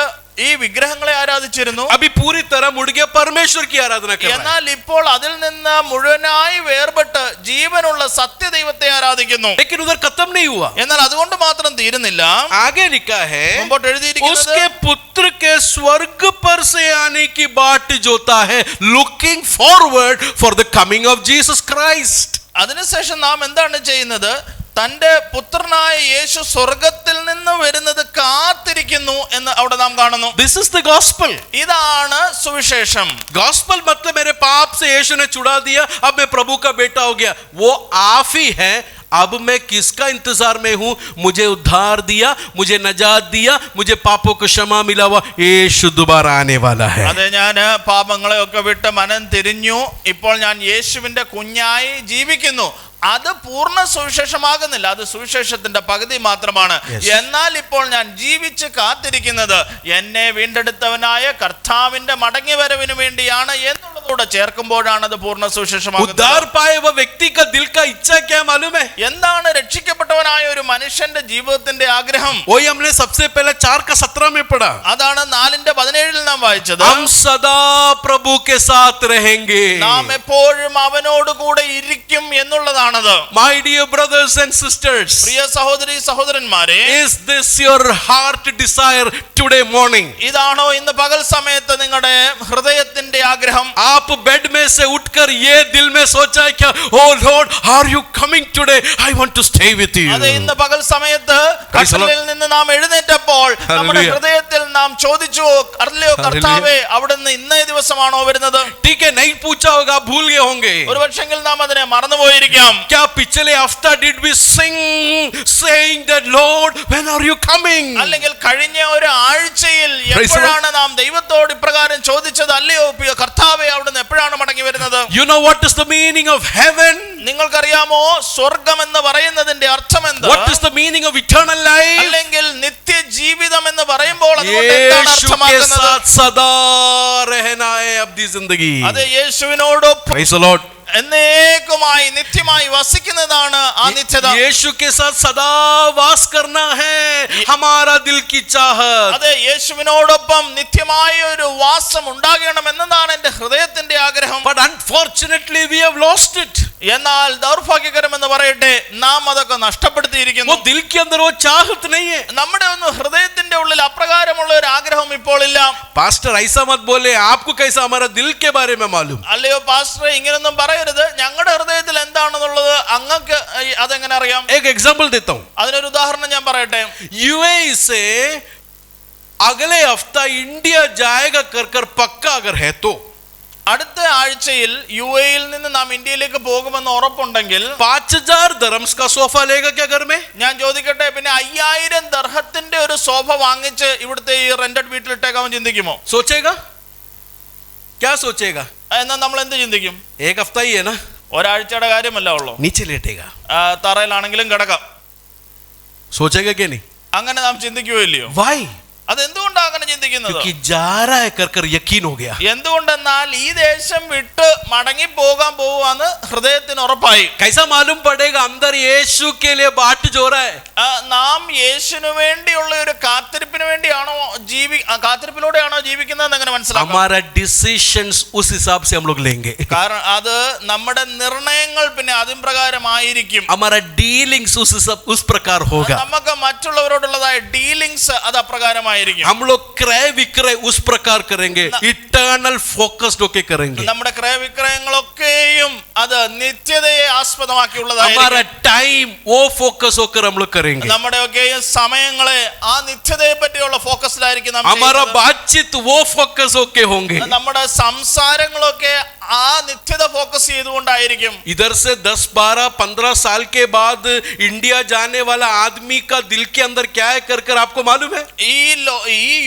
ഈ വിഗ്രഹങ്ങളെ ആരാധിച്ചിരുന്നു. अभी पूरी तरह मुड़ गया, परमेश्वर की आराधना कर रहा है. എന്നാൽ ഇപ്പോൾ അതിൽ നിന്ന് മുഴുവനായി വേർപെട്ട് ജീവനുള്ള സത്യദൈവത്തെ ആരാധിക്കുന്നു. लेकिन उधर खत्म नहीं हुआ. എന്നാൽ അതുകൊണ്ട് മാത്രം തീരുന്നില്ല. आगे लिखा है മുമ്പോട്ട് എഴുതിയിരിക്കുന്നത് उसके पुत्र के स्वर्ग पर से आने की बाट जोता है, looking forward for the coming of Jesus Christ. അതിനുശേഷം നാം എന്താണ് ചെയ്യുന്നത്? തന്റെ പുത്രനായ യേശു സ്വർഗത്തിൽ നിന്ന് വരുന്നത് കാത്തിരിക്കുന്നു എന്ന് അവിടെ നാം കാണുന്നു. This is the gospel. ഇതാണ് സുവിശേഷം. Gospel मतलब मेरे पाप से यीशु ने छुड़ा दिया, अब मैं प्रभु का बेटा हो गया. वो आप ही है. अब मैं किसका इंतजार में हूं? मुझे उद्धार दिया, मुझे नजात दिया, मुझे पापों को क्षमा मिला हुआ यीशु दोबारा आने वाला है. അതെ, ഞാൻ പാപങ്ങളെ ഒക്കെ വിട്ട് മനം തിരിഞ്ഞു, ഇപ്പോൾ ഞാൻ യേശുവിന്റെ കുഞ്ഞായി ജീവിക്കുന്നു. അത് പൂർണ്ണ സുവിശേഷമാകുന്നില്ല, അത് സുവിശേഷത്തിന്റെ പകുതി മാത്രമാണ്. എന്നാൽ ഇപ്പോൾ ഞാൻ ജീവിച്ച് കാത്തിരിക്കുന്നത് എന്നെ വീണ്ടെടുത്തവനായ കർത്താവിന്റെ മടങ്ങി വരവിന് വേണ്ടിയാണ് എന്നുള്ളത് കൂടെ ചേർക്കുമ്പോഴാണ് അത് പൂർണ്ണ സുവിശേഷമാകുന്നത്. उद्धार पाए वह व्यक्ति का दिल का इच्छा क्या मालूम है? എന്താണ് രക്ഷിക്കപ്പെട്ടവനായ ഒരു മനുഷ്യന്റെ ജീവിതത്തിന്റെ ആഗ്രഹം? वही हमने सबसे पहले 4:17 में पढ़ा. അതാണ് 4:17 നാം വായിച്ചത്. हम सदा प्रभु के साथ रहेंगे. നാം എപ്പോഴും അവനോട് കൂടെ ഇരിക്കും എന്നുള്ളതാണത്. My dear brothers and sisters, പ്രിയ സഹോദരി സഹോദരന്മാരെ, is this your heart desire today morning? ഇതാണോ ഇന്ന് പകൽ സമയത്ത് നിങ്ങളുടെ ഹൃദയത്തിന്റെ ആഗ്രഹം? आप बेड में से उठकर ये दिल में सोचा है क्या, oh Lord, are you coming today? I want to stay with you. അതെ, ഇന്ന് പകൽ സമയത്ത് കട്ടിലിൽ നിന്ന് നാം എഴുന്നേറ്റപ്പോൾ നമ്മുടെ ഹൃദയത്തിൽ നാം ചോദിച്ചു, അല്ലയോ കർത്താവേ, അവിടുന്ന് ഇന്നേ ദിവസമാണോ വരുന്നത്? ठीक है, नहीं पूछा होगा, भूल गए होंगे. ഒരുപക്ഷെങ്കിൽ നാം അതിനെ മറന്നുപോയിരിക്കാം. क्या पिछले हफ्ता did we sing saying that Lord, when are you coming? അല്ലെങ്കിൽ കഴിഞ്ഞ ഒരു ആഴ്ചയിൽ എപ്പോഴാണ് നാം ദൈവത്തോട് ഇപ്രകാരം ചോദിച്ചത്, അല്ലയോ കർത്താവേ, അവിടുന്ന് എപ്പോഴാണ് മടങ്ങി വരുന്നത്? You know what is the meaning of heaven? നിങ്ങൾക്കറിയാമോ സ്വർഗം എന്ന് പറയുന്നതിന്റെ അർത്ഥം എന്താ? What is the meaning of eternal life? അല്ലെങ്കിൽ നിത്യജീവിതം എന്ന് പറയുമ്പോൾ അതുകൊണ്ട് എന്താണ് यीशु के അർത്ഥമാക്കുന്നത്? साथ सदा रहना है अपनी जिंदगी. അത് യേശുവിനോടൊപ്പം Praise the Lord. എന്നേക്കുമായി നിത്യമായി വസിക്കുന്നതാണ് ആ നിത്യത. यीशु के साथ सदा वास करना है हमारा दिल की चाहत. അതെ, യേശുവിനോടൊപ്പം നിത്യമായ ഒരു വാസം ഉണ്ടാകണം എന്നതാണ് എന്റെ ഹൃദയത്തിന്റെ ആഗ്രഹം. But unfortunately we have lost it. എന്നാൽ ദൗർഭാഗ്യകരം എന്ന് പറയട്ടെ, നാം അതൊക്കെ നഷ്ടപ്പെടുത്തിയിരിക്കുന്നു. वो दिल के अंदर वो चाहत नहीं है. നമ്മുടെ ഒന്ന് ഹൃദയത്തിന്റെ ഉള്ളിൽ അപ്രകാരമുള്ള ഒരു ആഗ്രഹം ഇപ്പോൾ ഇല്ല. पास्टर ऐसा मत बोले, आपको कैसा हमारा दिल के बारे में मालूम? അല്ലയോ പാസ്റ്റർ, ഇങ്ങനൊന്നും പറയരുത്. ഞങ്ങളുടെ ഹൃദയത്തിൽ എന്താണെന്നുള്ളത് അങ്ങക്ക് അതെങ്ങനെ അറിയാം? एक एग्जांपल देता हूं. അതിനൊരു ഉദാഹരണം ഞാൻ പറയട്ടെ. यूएई से अगले हफ्ता इंडिया जाएगा कर पक्का अगर है तो അടുത്ത ആഴ്ചയിൽ യുഎഇയിൽ നിന്ന് നാം ഇന്ത്യയിലേക്ക് പോകുമെന്ന് ഉറപ്പുണ്ടെങ്കിൽ 5000 दरम्स का सोफा लेगा क्या घर में? ഞാൻ ചോദിക്കട്ടെ, പിന്നെ 5000 ദർഹത്തിന്റെ ഒരു സോഫ വാങ്ങിച്ച് ഇവിടുത്തെ ഈ റെന്റഡ് വീട്ടിലിട്ടേക്കാമെന്ന് ചിന്തിക്കുമോ? सोचेगा? क्या सोचेगा? എന്നാൽ നമ്മൾ എന്ത് ചിന്തിക്കും? एक हफ्ता ही है ना, ഒരാഴ്ചയുടെ കാര്യമല്ല ഉള്ളൂ. नीचे लेटेगा. തറയിലാണെങ്കിലും കിടക്കാം. सोचेगा क्या नहीं? അങ്ങനെ നാം ചിന്തിക്കുകയോ ഇല്ലയോ? Why? അതെന്തുകൊണ്ടാണ് അങ്ങനെ ചിന്തിക്കുന്നത്? क्योंकि जा रहा है कर यकीन हो गया. എന്തുകൊണ്ടെന്നാൽ ഈ ദേശം വിട്ട് മടങ്ങി പോകാൻ പോവാന്ന് ഹൃദയത്തിന് ഉറപ്പായി. कैसा मालूम पड़ेगा अंदर यीशु के लिए बाट जो रहा है? നാം യേശുവിന് വേണ്ടിയുള്ള ഒരു കാത്തിരിപ്പിന് വേണ്ടിയാണോ കാത്തിരിപ്പിലൂടെയാണോ ജീവിക്കുന്നത് എങ്ങനെ മനസ്സിലാക്കാം? हमारा डिसीजंस उस हिसाब से हम लोग लेंगे. കാരണം അത് നമ്മുടെ നിർണയങ്ങൾ പിന്നെ അതിൻ പ്രകാരമായിരിക്കും. हमारा डीलिंग्स उस प्रकार होगा. നമുക്ക് മറ്റുള്ളവരോടുള്ളതായ ഡീലിങ്സ് അത് അപ്രകാരമായിരിക്കും. हम लोग क्रय विक्रय उस प्रकार करेंगे, इटर्नल फोकस्ड होके करेंगे. നമ്മുടെ ക്രയവിക്രയങ്ങളൊക്കെയും അത് നിത്യതയെ ആസ്പദമാക്കിയുള്ളതായിരിക്കും. हमारा टाइम वो फोकस होकर हम लोग करेंगे. നമ്മുടെയൊക്കെയും സമയങ്ങളെ ആ നിത്യതയെ പറ്റിയുള്ള ഫോക്കസിലായിരിക്കും നാം हमारा ചെയ്യുന്നത്. बातचीत वो फोकस होके होंगे. നമ്മുടെ സംസാരങ്ങളൊക്കെ ആ നിത്യത ഫോക്കസ് ചെയ്തുകൊണ്ടായിരിക്കും. इधर से 10 12 15 साल के बाद इंडिया जाने वाला आदमी का दिल के अंदर क्या है कर आपको मालूम है? ഈ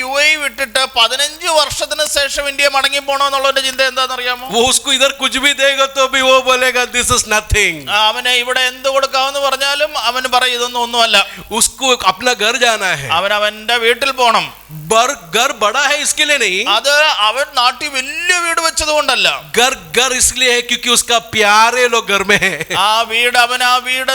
യുഎഇ വിട്ടിട്ട് 15 വർഷത്തിന് ശേഷം ഇന്ത്യ മടങ്ങി പോകണമെന്നുള്ളതിന്റെ ചിന്ത എന്താണെന്ന് അറിയാമോ? वो उसको इधर कुछ भी देगा तो भी वो बोलेगा दिस इज नथिंग. അവന് ഇവിടെ എന്ത് കൊടുക്കാമെന്ന് പറഞ്ഞാലും അവന് പറയും ഇതൊന്നും ഒന്നുമല്ല. उसको अपना घर जाना है. അവന്റെ വീട്ടിൽ പോകണം. घर बड़ा है इसके लिए नहीं, അത് അവൻ നാട്ടിൽ വലിയ വീട് വെച്ചത് കൊണ്ടല്ല. घर इसलिए है क्योंकि उसका प्यारे लोग घर में है. ആ വീട്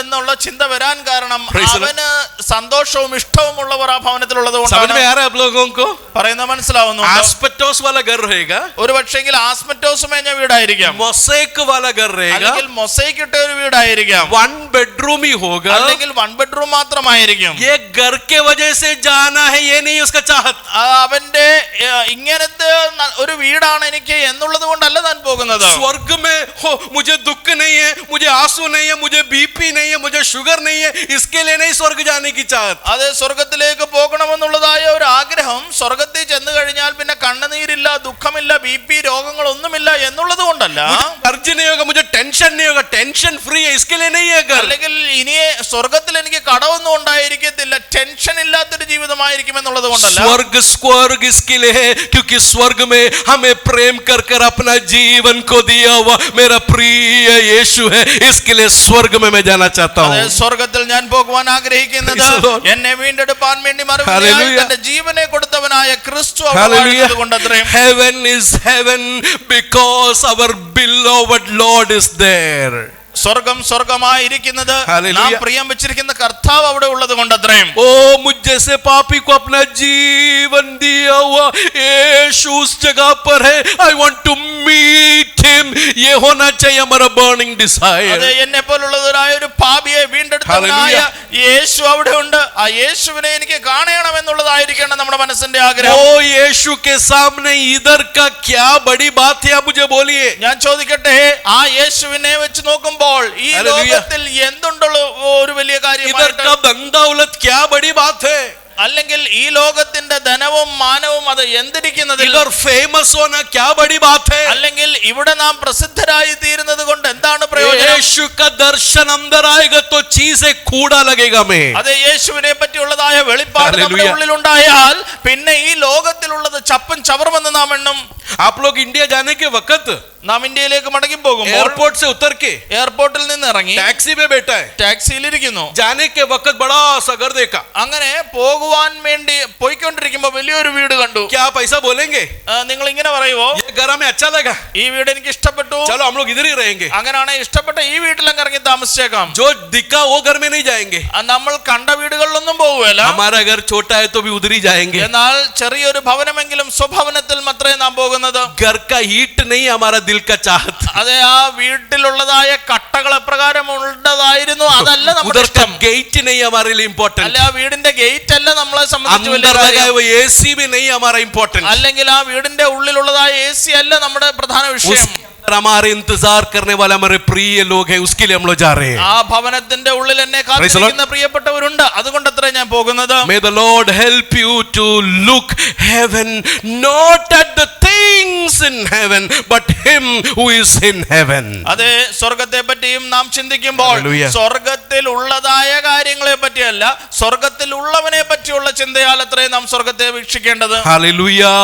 എന്നുള്ള ചിന്ത വരാൻ കാരണം അവന് സന്തോഷവും ഇഷ്ടവുമുള്ളവർ ആ ഭവനത്തിലുള്ളത് കൊണ്ടാണ്. समझ में आ रहा है आप लोगों को? പറയുന്നത് മനസ്സിലാവുന്നു. आस्पेटोस वाला घर रहेगा, ഒരു പക്ഷെങ്കിൽ ആസ്മെറ്റോസ് മേഞ്ഞ വീടായിരിക്കാം. मोसेक वाला घर रहेगा, അല്ലെങ്കിൽ മൊസൈക്ക് ഇട്ട ഒരു വീടായിരിക്കാം. 1 बेडरूम ही होगा, അല്ലെങ്കിൽ 1 ബെഡ്റൂം മാത്രമായിരിക്കും. ये घर के वजह से जाना है ये नहीं उसका चाहत. അവന്റെ ഇങ്ങനത്തെ ഒരു വീടാണ് എനിക്ക് എന്നുള്ളത് കൊണ്ടല്ല താൻ പോകുന്നത്. स्वर्ग में हो मुझे दुख नहीं है, मुझे आंसू नहीं है, मुझे बीपी नहीं है, मुझे शुगर नहीं है, इसके लिए नहीं स्वर्ग जाने की चाहत. അതെ, സ്വർഗത്തിലേക്ക് പോകണമെന്നുള്ളതായ ഒരു ആഗ്രഹം സ്വർഗത്തിൽ ചെന്ന് കഴിഞ്ഞാൽ പിന്നെ കണ്ണുനീരില്ല, ദുഃഖമില്ല, BP രോഗങ്ങളൊന്നുമില്ല എന്നുള്ളത് കൊണ്ടല്ല. कर्ज नहीं होगा, मुझे टेंशन नहीं होगा, टेंशन फ्री है, इसके लिए नहीं है घर. അല്ലെങ്കിൽ ഇനി സ്വർഗത്തിൽ എനിക്ക് കടമൊന്നും ഉണ്ടായിരിക്കത്തില്ല, ടെൻഷൻ ഇല്ലാത്തൊരു ജീവിതമായിരിക്കും എന്നുള്ളത് കൊണ്ടല്ല. स्वर्ग इसके लिए है क्योंकि स्वर्ग में हमें प्रेम कर अपना जीवन को दिया हुआ मेरा प्रिय यीशु है, इसके लिए स्वर्ग में मैं जाना चाहता हूँ. സ്വർഗത്തിൽ ഞാൻ പോകുവാൻ ആഗ്രഹിക്കുന്നത് എന്നെ വീണ്ടെടുപ്പാൻ വേണ്ടി തന്റെ ജീവനെ കൊടുത്തവനായ രക്ഷകനായ ക്രിസ്തു അവിടെ വാഴുന്നത് അത്രയും. Heaven is heaven because our beloved Lord is there. സ്വർഗം സ്വർഗമായിരിക്കുന്നത് നാം പ്രിയം വെച്ചിരിക്കുന്ന കർത്താവ് അവിടെ ഉള്ളത് കൊണ്ട് അത്രയും. ओ मुझ जैसे पापी को अपना जीवन दिया हुआ यीशु उस जगह पर है. I want to meet him. ये होना चाहिए हमारा burning desire. അതെ, എന്നെ പോലുള്ളവരായ ഒരു പാപിയെ വീണ്ടെടുത്തവനായ യേശു അവിടെ ഉണ്ട്. ആ യേശുവിനെ എനിക്ക് കാണണം എന്നുള്ളതായിരിക്കണം നമ്മുടെ മനസ്സിന്റെ ആഗ്രഹം. ओ यीशु के सामने इधर का क्या बड़ी बात है, मुझे बोलिए. ഞാൻ ചോദിക്കട്ടെ, ആ യേശുവിനെ വെച്ച് നോക്കുമ്പോൾ ഈ ലോകത്തിൽ എന്തുണ്ടല്ലോ ഒരു വലിയ കാര്യം? इधर का धन दौलत क्या बड़ी बात है? അല്ലെങ്കിൽ ഈ ലോകത്തിന്റെ ധനവും മാനവും അത് എന്തിരിക്കുന്നതിൽ? इधर फेमस होना क्या बड़ी बात है? അല്ലെങ്കിൽ ഇവിടെ നാം പ്രസിദ്ധരായി തീരുന്നത് കൊണ്ട് എന്താണ് പ്രയോജനം? यीशु का दर्शन अंदर आएगा तो चीजें कूड़ा लगेगा में. അതെ, യേശുവിനെ പറ്റിയുള്ളതായ വെളിപ്പാട് നമ്മുടെ ഉള്ളിൽ ഉണ്ടായാൽ പിന്നെ ഈ ലോകത്തിലുള്ളത് ചപ്പും ചവറുമെന്ന് നാം എണ്ണും. आप लोग इंडिया जाने के वक्त നാം ഇന്ത്യയിലേക്ക് മടങ്ങി പോകുമ്പോൾ एयरपोर्ट से उतर के എയർപോർട്ടിൽ നിന്ന് ഇറങ്ങി टैक्सी में बैठा है. ടാക്സിയിൽ ഇരിക്കുന്നു. जाने के वक्त बड़ा सा घर देखा. അങ്ങനെ പോകുവാൻ വേണ്ടി പോയിക്കൊണ്ടിരിക്കുമ്പോൾ വലിയൊരു വീട് കണ്ടു. क्या पैसा बोलेंगे? നിങ്ങൾ ഇങ്ങനെ പറയുവോ, ये घर हमें अच्छा लगा, ഈ വീട് എനിക്ക് ഇഷ്ടപ്പെട്ടു, चलो हम लोग इधर ही रहेंगे. അങ്ങനെയാണെങ്കിൽ ഇഷ്ടപ്പെട്ട ഈ വീട്ടിലങ്ങ് ഇറങ്ങി താമസിച്ചേക്കാം. जो दिखा वो घर में नहीं जाएंगे. നമ്മൾ കണ്ട വീടുകളിലൊന്നും പോകുകയല്ല. हमारा घर छोटा है तो भी उधर ही जाएंगे. എന്നാൽ ചെറിയൊരു ഭവനമെങ്കിലും സ്വഭവനത്തിൽ മാത്രമേ നാം പോകുന്നത്. घर का ईट नहीं हमारा दिल का चाहत. അതെ, ആ വീട്ടിലുള്ളതായ കട്ടകൾ എപ്രകാരം ഉള്ളതായിരുന്നു അതല്ല നമ്മുടെ ഇഷ്ടം. गेट नहीं हमारे लिए इम्पोर्टेंट. അല്ല, ആ വീടിന്റെ ഗേറ്റ് അല്ല നമ്മളെ സംബന്ധിച്ച് വലിയ अंदर लगा है കാര്യം. वो एसी भी नहीं हमारा इम्पोर्टेंट. അല്ലെങ്കിൽ ആ വീടിന്റെ ഉള്ളിലുള്ളതായ AC അല്ല നമ്മുടെ പ്രധാന വിഷയം. हमारे इंतजार करने वाले हमारे प्रिय लोग हैं, उसके लिए हम लोग जा रहे हैं. ആ ഭവനത്തിന്റെ ഉള്ളിൽ എന്നെ കാത്തിരിക്കുന്ന പ്രിയപ്പെട്ടവരുണ്ട്, അതുകൊണ്ട് അത്ര ഞാൻ പോകുന്നത്. May the Lord help you to look heaven, not at the things in heaven, but him who is in heaven. അതെ, സ്വർഗത്തെ പറ്റിയും നാം ചിന്തിക്കുമ്പോൾ സ്വർഗത്തിൽ ഉള്ളതായ കാര്യങ്ങളെ പറ്റിയല്ല, സ്വർഗത്തിൽ ഉള്ളവനെ പറ്റിയുള്ള ചിന്തയാൽ അത്രയും നാം സ്വർഗത്തെ വീക്ഷിക്കേണ്ടത്. Hallelujah.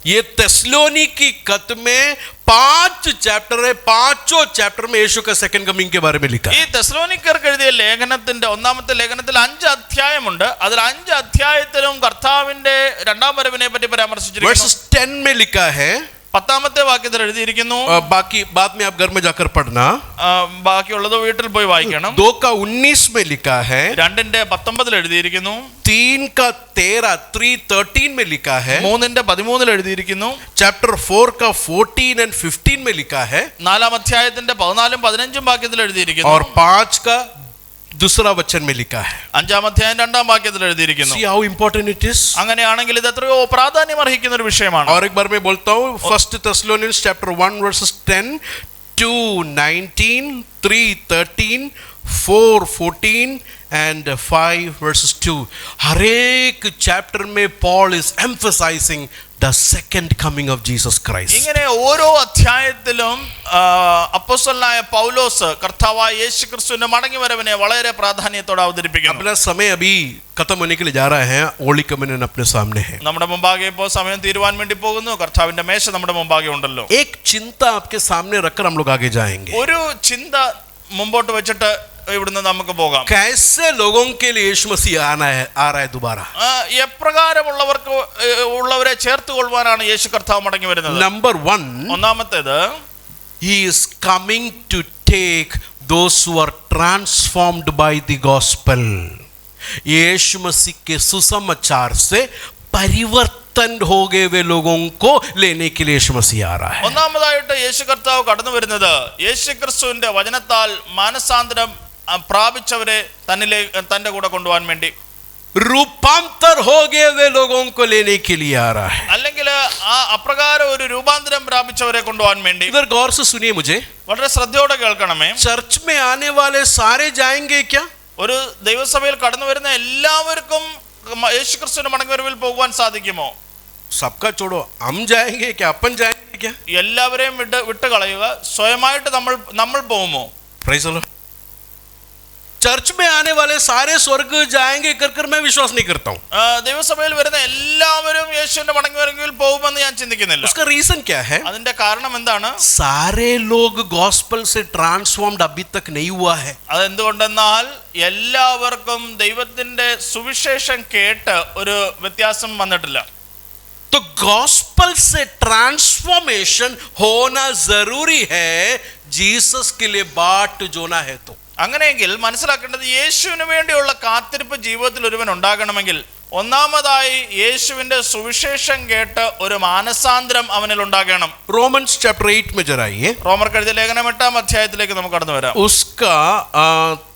ये तेस्सलोनिकी खत में 5 चैप्टर है. 5 चैप्टर में यीशु का सेकंड कमिंग के बारे में लिखा है. ഈ തെസ്സലോനിക്കർക്ക് എഴുതിയ ലേഖനത്തിന്റെ ഒന്നാമത്തെ ലേഖനത്തിൽ 5 അധ്യായമുണ്ട്. അതിൽ 5 അധ്യായത്തിലും കർത്താവിന്റെ രണ്ടാം വരവിനെ പറ്റി പരാമർശിച്ചിരിക്കുന്നു. Verses 10 में लिखा है, 10ാമത്തെ വാക്യത്തിൽ എഴുതിയിരിക്കുന്നു. बाकी बाद में आप घर में जाकर पढ़ना. ബാക്കിയുള്ളത് വീട്ടിൽ പോയി വായിക്കണം. 2 का 19 में लिखा है, 2ന്റെ 19 എഴുതിയിരിക്കുന്നു. 3 का 13 में लिखा है, 3ന്റെ 13 എഴുതിയിരിക്കുന്നു. चैप्टर 4 का 14 and 15 में लिखा है, 4ാം അധ്യായത്തിന്റെ 14ഉം 15ഉം വാക്യത്തിൽ എഴുതിയിരിക്കുന്നു. और 5 का दूसरा वचन में लिखा है. 5ാം അധ്യായം 2ാം വാക്യത്തിൽ എഴുതിയിരിക്കുന്നു. See how important it is. അങ്ങനെയാണെങ്കിൽ ഇത് എത്രയോ പ്രാധാന്യം അർഹിക്കുന്ന ഒരു വിഷയമാണ്. और एक बार मैं बोलता हूँ, 1 Thessalonians chapter 1 verses 10, 2 19, 3 13, 4 14 and 5 verses 2. हर एक चैप्टर में Paul is emphasizing the second coming of Jesus Christ. ഇങ്ങനെ ഓരോ അധ്യായത്തിലും അപ്പോസ്തലനായ പൗലോസ് കർത്താവായ യേശുക്രിസ്തുവിന്റെ മടങ്ങിവരവിനെ വളരെ പ്രാധാന്യത്തോടെ അവതരിപ്പിക്കുന്നു. अपना समय अभी खत्म होने के लिए जा रहा है. होली कम्युनियन अपने सामने है. നമ്മുടെ മുമ്പാകെ ഇപ്പോൾ സമയം തീരുവാൻ വേണ്ടി പോകുന്നു. കർത്താവിന്റെ മേശ നമ്മുടെ മുമ്പാകെ ഉണ്ടല്ലോ. एक चिंता आपके सामने रखकर हम लोग आगे जाएंगे. ഒരു ചിന്ത മുമ്പോട്ട് വെച്ചിട്ട് ഇവിടുന്ന് നമുക്ക് പോകാം. कैसे लोगों के लिए यीशु मसीह आ रहा है दोबारा. എപ്രകാരമുള്ളവർക്ക് ഉള്ളവരെ ചേർത്തുകൊള്ളുവാനാണ് യേശു കർത്താവ് മടങ്ങി വരുന്നത്? Number 1, ഒന്നാമത്തേത്, he is coming to take those who are transformed by the gospel. यीशु मसीह के सुसमाचार से परिवर्तन हो गए वे लोगों को लेने के लिए यीशु मसीह आ रहा है. ഒന്നാമതായിട്ട് യേശു കർത്താവ് കടന്നു വരുന്നത് യേശുക്രിസ്തുവിന്റെ വചനത്താൽ മാനസാന്തരം പ്രാപിച്ചവരെ തന്റെ കൂടെ കൊണ്ടുപോകാൻ വേണ്ടി. रूपांतर हो गए वे लोगों को लेने के लिए आ रहा है. അല്ലെങ്കിൽ ആ അപ്രകാരം ഒരു രൂപാന്തരം പ്രാപിച്ചവരെ കൊണ്ടുപോകാൻ വേണ്ടി. इधर गौर से सुनिए मुझे. വളരെ ശ്രദ്ധയോടെ കേൾക്കണമേ. चर्च में आने वाले सारे जाएंगे क्या? ഒരു ദൈവസഭയിൽ കടന്നു വരുന്ന എല്ലാവർക്കും യേശുക്രിസ്തുവിന്റെ മടങ്ങിവരവിൽ പോകുവാൻ സാധിക്കുമോ? सबका छोड़ो, हम जाएंगे क्या? अपन जाएंगे क्या? എല്ലാവരെയും വിട്ട് കളയുക. സ്വയമായിട്ട് നമ്മൾ പോകുമോ? Praise the Lord. चर्च में आने वाले सारे स्वर्ग जाएंगे कर मैं विश्वास नहीं करता हूँ. ദൈവസഭയിൽ വരുന്ന എല്ലാവരും യേശുവിന്റെ മടങ്ങിവരവിൽ പോകുമെന്ന് ഞാൻ ചിന്തിക്കുന്നില്ല. उसका रीजन क्या है? അതിന്റെ കാരണം എന്താണ്? सारे लोग गॉस्पेल से ट्रांसफॉर्म्ड अभी तक नहीं हुआ है. അതെന്തുകൊണ്ടെന്നാൽ എല്ലാവർക്കും ദൈവത്തിന്റെ സുവിശേഷം കേട്ട് ഒരു വ്യത്യാസം വന്നിട്ടില്ല. तो गॉस्पेल से ट्रांसफॉर्मेशन होना जरूरी है जीसस के लिए बाट जोना है. तो അങ്ങനെയെങ്കിൽ മനസ്സിലാക്കേണ്ടത് യേശുവിന് വേണ്ടിയുള്ള കാത്തിരിപ്പ് ജീവിതത്തിൽ ഒരുവൻ ഉണ്ടാകണമെങ്കിൽ ഒന്നാമതായി യേശുവിന്റെ സുവിശേഷം കേട്ട് ഒരു മാനസാന്തരം അവനിൽ ഉണ്ടാകണം. रोमन्स चैप्टर 8 में जरा आइए. റോമർക്ക് എഴുതിയ ലേഖനം 8-ാം അധ്യായത്തിലേക്ക് നമുക്ക് കടന്നു വരാം. उसका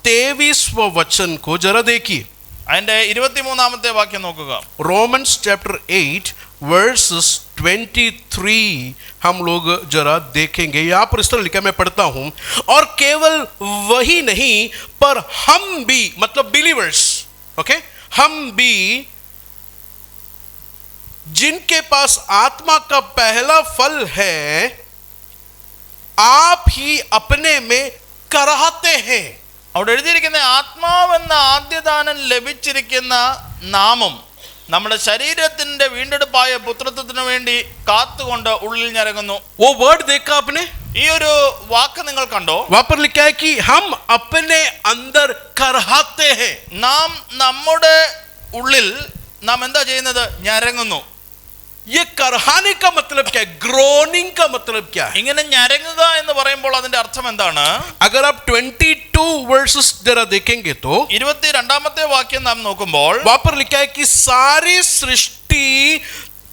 23वां वचन को जरा देखिए. അതിന്റെ 23-ാമത്തെ വാക്യം നോക്കുക. रोमन्स चैप्टर 8 वर्सेस 23 हम लोग जरा देखेंगे. यहाँ पर इस तरह लिखा, मैं पढ़ता हूँ. और केवल वही नहीं पर हम भी, मतलब बिलीवर्स, ओके, हम भी जिनके पास आत्मा का पहला फल है आप ही अपने में कराहते हैं. അവിടെ എഴുതിയിരിക്കുന്ന ആത്മാവെന്ന ആദ്യദാനം ലഭിച്ചിരിക്കുന്ന നാമം നമ്മുടെ ശരീരത്തിന്റെ വീണ്ടെടുപ്പായ പുത്രത്വത്തിന് വേണ്ടി കാത്തുകൊണ്ട് ഉള്ളിൽ ഞരങ്ങുന്നു. वो वर्ड देखा आपने? ഈ ഒരു വാക്ക് നിങ്ങൾ കണ്ടോ? वहां पर लिखा है कि हम अपने अंदर कराहते हैं. നാം നമ്മുടെ ഉള്ളിൽ നാം എന്താ ചെയ്യുന്നത്? ഞരങ്ങുന്നു. ये कराहने का मतलब क्या है? ग्रोनिंग का मतलब क्या है? ഇങ്ങനെ ഞരങ്ങുക എന്ന് പറയുമ്പോൾ അതിന്റെ അർത്ഥം എന്താണ്? अगर आप 22 वर्सेस जरा देखेंगे तो 22-ാമത്തെ വാക്യം നാം നോക്കുമ്പോൾ वहां पर लिखा है कि सारी सृष्टि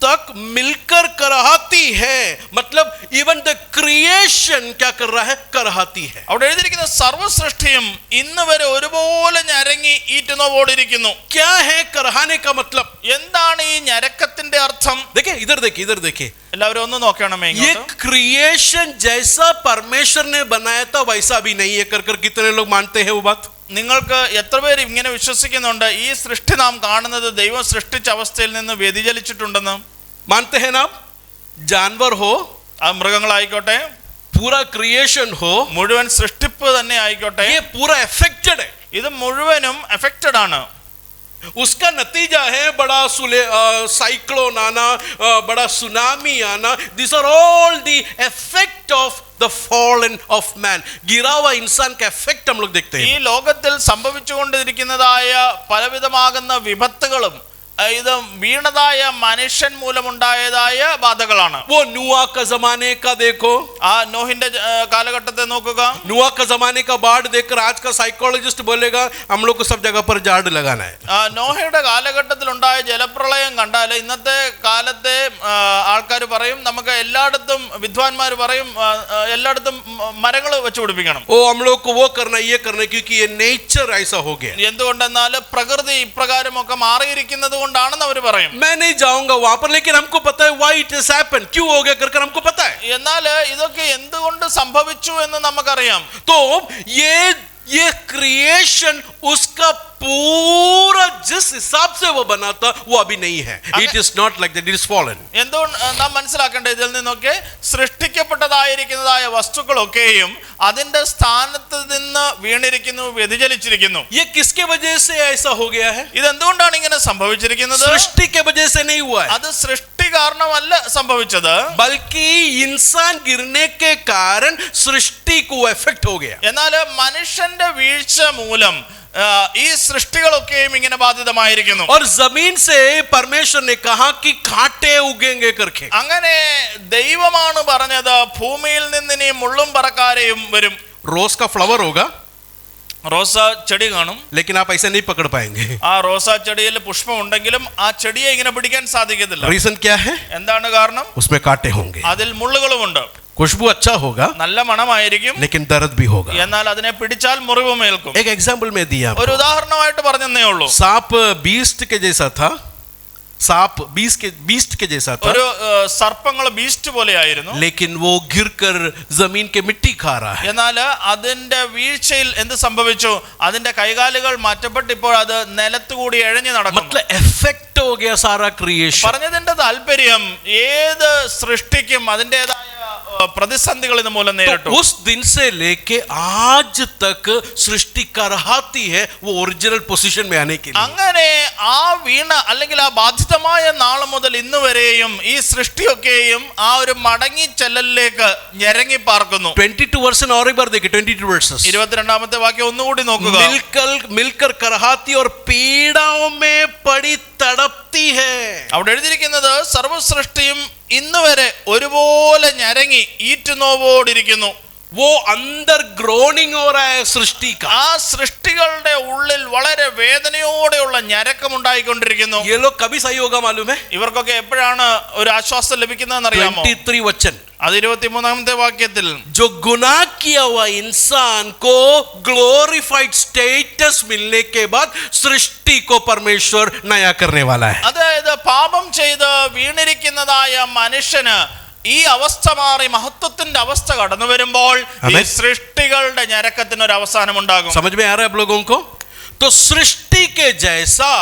तक मिलकर कराहती है. मतलब इवन द क्रिएशन क्या कर रहा है? कराहती है. അവിടെ എഴുതിയിരിക്കുന്ന സർവ്വ സൃഷ്ടിയും ഇന്ന് വരെ ഒരുപോലെ ഞരങ്ങി ഈറ്റുന്നോടിരിക്കുന്നു. क्या है कराहने का मतलब? എന്താണ് ഈ ഞരക്കത്തിന്റെ അർത്ഥം? देखिए इधर देखिए, इधर देखिए. എല്ലാവരും ഒന്ന് നോക്കണമേ ये ഇങ്ങോട്ട്. क्रिएशन जैसा परमेश्वर ने बनाया था वैसा भी नहीं है. कर कितने लोग मानते हैं वो बात? നിങ്ങൾക്ക് എത്ര പേര് ഇങ്ങനെ വിശ്വസിക്കുന്നുണ്ട് ഈ സൃഷ്ടി നാം കാണുന്നത് ദൈവം സൃഷ്ടിച്ച അവസ്ഥയിൽ നിന്ന് വ്യതിചലിച്ചിട്ടുണ്ടെന്ന്? मानते हैं ना? जानवर हो, അത് മൃഗങ്ങളായിക്കോട്ടെ, पूरा क्रिएशन हो, മുഴുവൻ സൃഷ്ടിപ്പ് തന്നെ ആയിക്കോട്ടെ, ये पूरा अफेक्टेड है. ഇത് മുഴുവനും എഫക്റ്റഡ് ആണ്. उसका नतीजा है बड़ा साइक्लोन आना, बड़ा सुनामी आना. This are all the effect of the fallen of man. गिरा हुआ इंसान का इफेक्ट हम लोग देखते ഈ हैं. ലോകത്തിൽ സംഭവിച്ചുകൊണ്ടിരിക്കുന്നതായ പലവിധമാകുന്ന വിപത്തുകളും ഇത് വീണതായ മനുഷ്യൻ മൂലമുണ്ടായതായ ബാധകളാണ്. वो नुआ का जमाने का देखो, ആ നോഹിന്റെ കാലഘട്ടത്തെ നോക്കുക. नुआ का जमाने का बाढ़ देखकर आज का साइकोलॉजिस्ट बोलेगा हम लोग को सब जगह पर झाड़ लगाना है. നോഹയുടെ കാലഘട്ടത്തിൽ ഉണ്ടായ ജലപ്രളയം കണ്ടാൽ ഇന്നത്തെ കാലത്തെ ആൾക്കാർ പറയും, നമുക്ക് എല്ലായിടത്തും വിദ്വാൻമാർ പറയും എല്ലായിടത്തും മരങ്ങൾ വെച്ച് പിടിപ്പിക്കണം. ओ हम लोग को वो करना ये करना, क्योंकि ये नेचर ऐसा हो गया. എന്തുകൊണ്ടെന്നാൽ പ്രകൃതി ഇപ്രകാരമൊക്കെ മാറിയിരിക്കുന്നത് കൊണ്ടാണെന്ന് അവർ പറയും. मैं नहीं जाऊंगा वहां पर, लेकिन हमको पता है why it has happened, क्यों हो गया कर हमको पता है. എന്നാൽ ഇതൊക്കെ എന്തുകൊണ്ട് സംഭവിച്ചു എന്ന് നമുക്കറിയാം. तो ये क्रिएशन उसका पूरा जिस हिसाब से वो बना था वो अभी नहीं है. It is not like that, it is fallen. എന്തുകൊണ്ട് നാം മനസ്സിലാക്കേണ്ടത് ഇതിൽ നിന്നൊക്കെ സൃഷ്ടിക്കപ്പെട്ടതായിരിക്കുന്നതായ വസ്തുക്കളൊക്കെയും അതിന്റെ സ്ഥാനത്ത് നിന്ന് വീണിരിക്കുന്നു, വ്യതിചലിച്ചിരിക്കുന്നു. ये किसके वजह से ऐसा हो गया है? ഇതെന്തുകൊണ്ടാണ് ഇങ്ങനെ സംഭവിച്ചിരിക്കുന്നത്? सृष्टि के वजह से नहीं हुआ है, അത് സൃഷ്ടി കാരണമല്ല സംഭവിച്ചത്, बल्कि इंसान गिरने के कारण सृष्टि को इफेक्ट हो गया. എന്നാൽ മനുഷ്യന്റെ വീഴ്ച മൂലം ഈ സൃഷ്ടികളൊക്കെയും ഇങ്ങനെ ബാധിതമായിരിക്കുന്നു. और जमीन से परमेश्वर ने कहा कि कांटे उगेंगे करके. അങ്ങനെ ദൈവമാണ് പറഞ്ഞത് ഭൂമിയിൽ നിന്ന് ഇനി മുള്ളും പറക്കാരെയും വരും. रोज का फ्लावर होगा, റോസ ചെടി കാണും, लेकिन आप ऐसे नहीं पकड़ पाएंगे. ആ റോസാ ചെടിയിൽ പുഷ്പം ഉണ്ടെങ്കിലും ആ ചെടിയെ ഇങ്ങനെ പിടിക്കാൻ സാധിക്കത്തില്ല. रीजन क्या है? എന്താണ് കാരണം? उसमें कांटे होंगे. അതിൽ മുള്ളുകളുമുണ്ട്. खुशबू अच्छा होगा, നല്ല മണമായിരിക്കും, लेकिन दर्द भी होगा. എന്നാൽ അതിനെ പിടിച്ചാൽ മുറിവുമേൽക്കും. एक एग्जाम्पल में दिया, ഒരു ഉദാഹരണമായിട്ട് പറഞ്ഞേ ഉള്ളൂ. सांप बीस्ट के जैसा था, सांप बीस्ट के जैसा था, ഒരു സർപ്പങ്ങൾ ബീസ്റ്റ് പോലെയായിരുന്നു. लेकिन वो गिरकर जमीन के मिट्टी खा रहा है. എന്നാൽ അതിന്റെ വീഴ്ചയിൽ എന്ത് സംഭവിച്ചു? അതിന്റെ കൈകാലുകൾ മാറ്റപ്പെട്ട് ഇപ്പോൾ അത് നിലത്തുകൂടി എഴഞ്ഞു നടക്കുന്നു. मतलब इफेक्ट हो गया सारा क्रिएशन. പറഞ്ഞതിന്റെ താല്പര്യം ഏത് സൃഷ്ടിക്കും അതിൻ്റെതായ പ്രതിസന്ധികൾ ഇത് മൂലം നേരിട്ടു. उस दिन से लेके आज तक सृष्टि कराती है वो ओरिजिनल पोजीशन में आने के लिए. അങ്ങനെ ആ വീണ അല്ലെങ്കിൽ ആ ബാധിതമായ നാൾ മുതൽ ഇന്ന് വരെയും ഈ സൃഷ്ടിയൊക്കെയും ആ ഒരു മടങ്ങി ചെല്ലലിലേക്ക് ഞെരങ്ങി പാർക്കുന്നു. 22 वर्षन और एक बार देखिए 22 वर्सेस. 22ാമത്തെ വാക്യം ഒന്നുകൂടി നോക്കുക. मिलकर कराहती और पीड़ाओं में पड़ी तड़पती है. അവിടെ എഴുതിയിരിക്കുന്നത് സർവ്വസൃഷ്ടിയും ഇന്ന് വരെ ഒരുപോലെ ഞരങ്ങി ഈറ്റുനോവോടിരിക്കുന്നു. वो अंदर ग्रोनिंग हो रहा है सृष्टि का. ആ സൃഷ്ടികളുടെ ഉള്ളിൽ വളരെ വേദനയോടെയുള്ള ഞരക്കം ഉണ്ടായിക്കൊണ്ടിരിക്കുന്നു. ये लोग कभी सही होगा मालूम है? ഇവർക്കൊക്കെ എപ്പോഴാണ് ഒരു ആശ്വാസം ലഭിക്കുന്നതെന്ന് അറിയാമോ? 23 वचन. അത് 23ാമത്തെ വാക്യത്തിൽ जो गुनाह किया हुआ इंसान को ग्लोरीफाइड स्टेटस मिलने के बाद सृष्टि को परमेश्वर नया करने वाला है. അതായത് പാപം ചെയ്ത് വീണിരിക്കുന്നതായ മനുഷ്യന് ഈ അവസ്ഥ മാറി മഹത്വത്തിന്റെ അവസ്ഥ കടന്നു വരുമ്പോൾ ഈ സൃഷ്ടികളുടെ ഞരക്കത്തിന് ഒരു അവസാനം ഉണ്ടാകും. समझ में आ रहा है आप लोगों को? तो सृष्टि के जैसा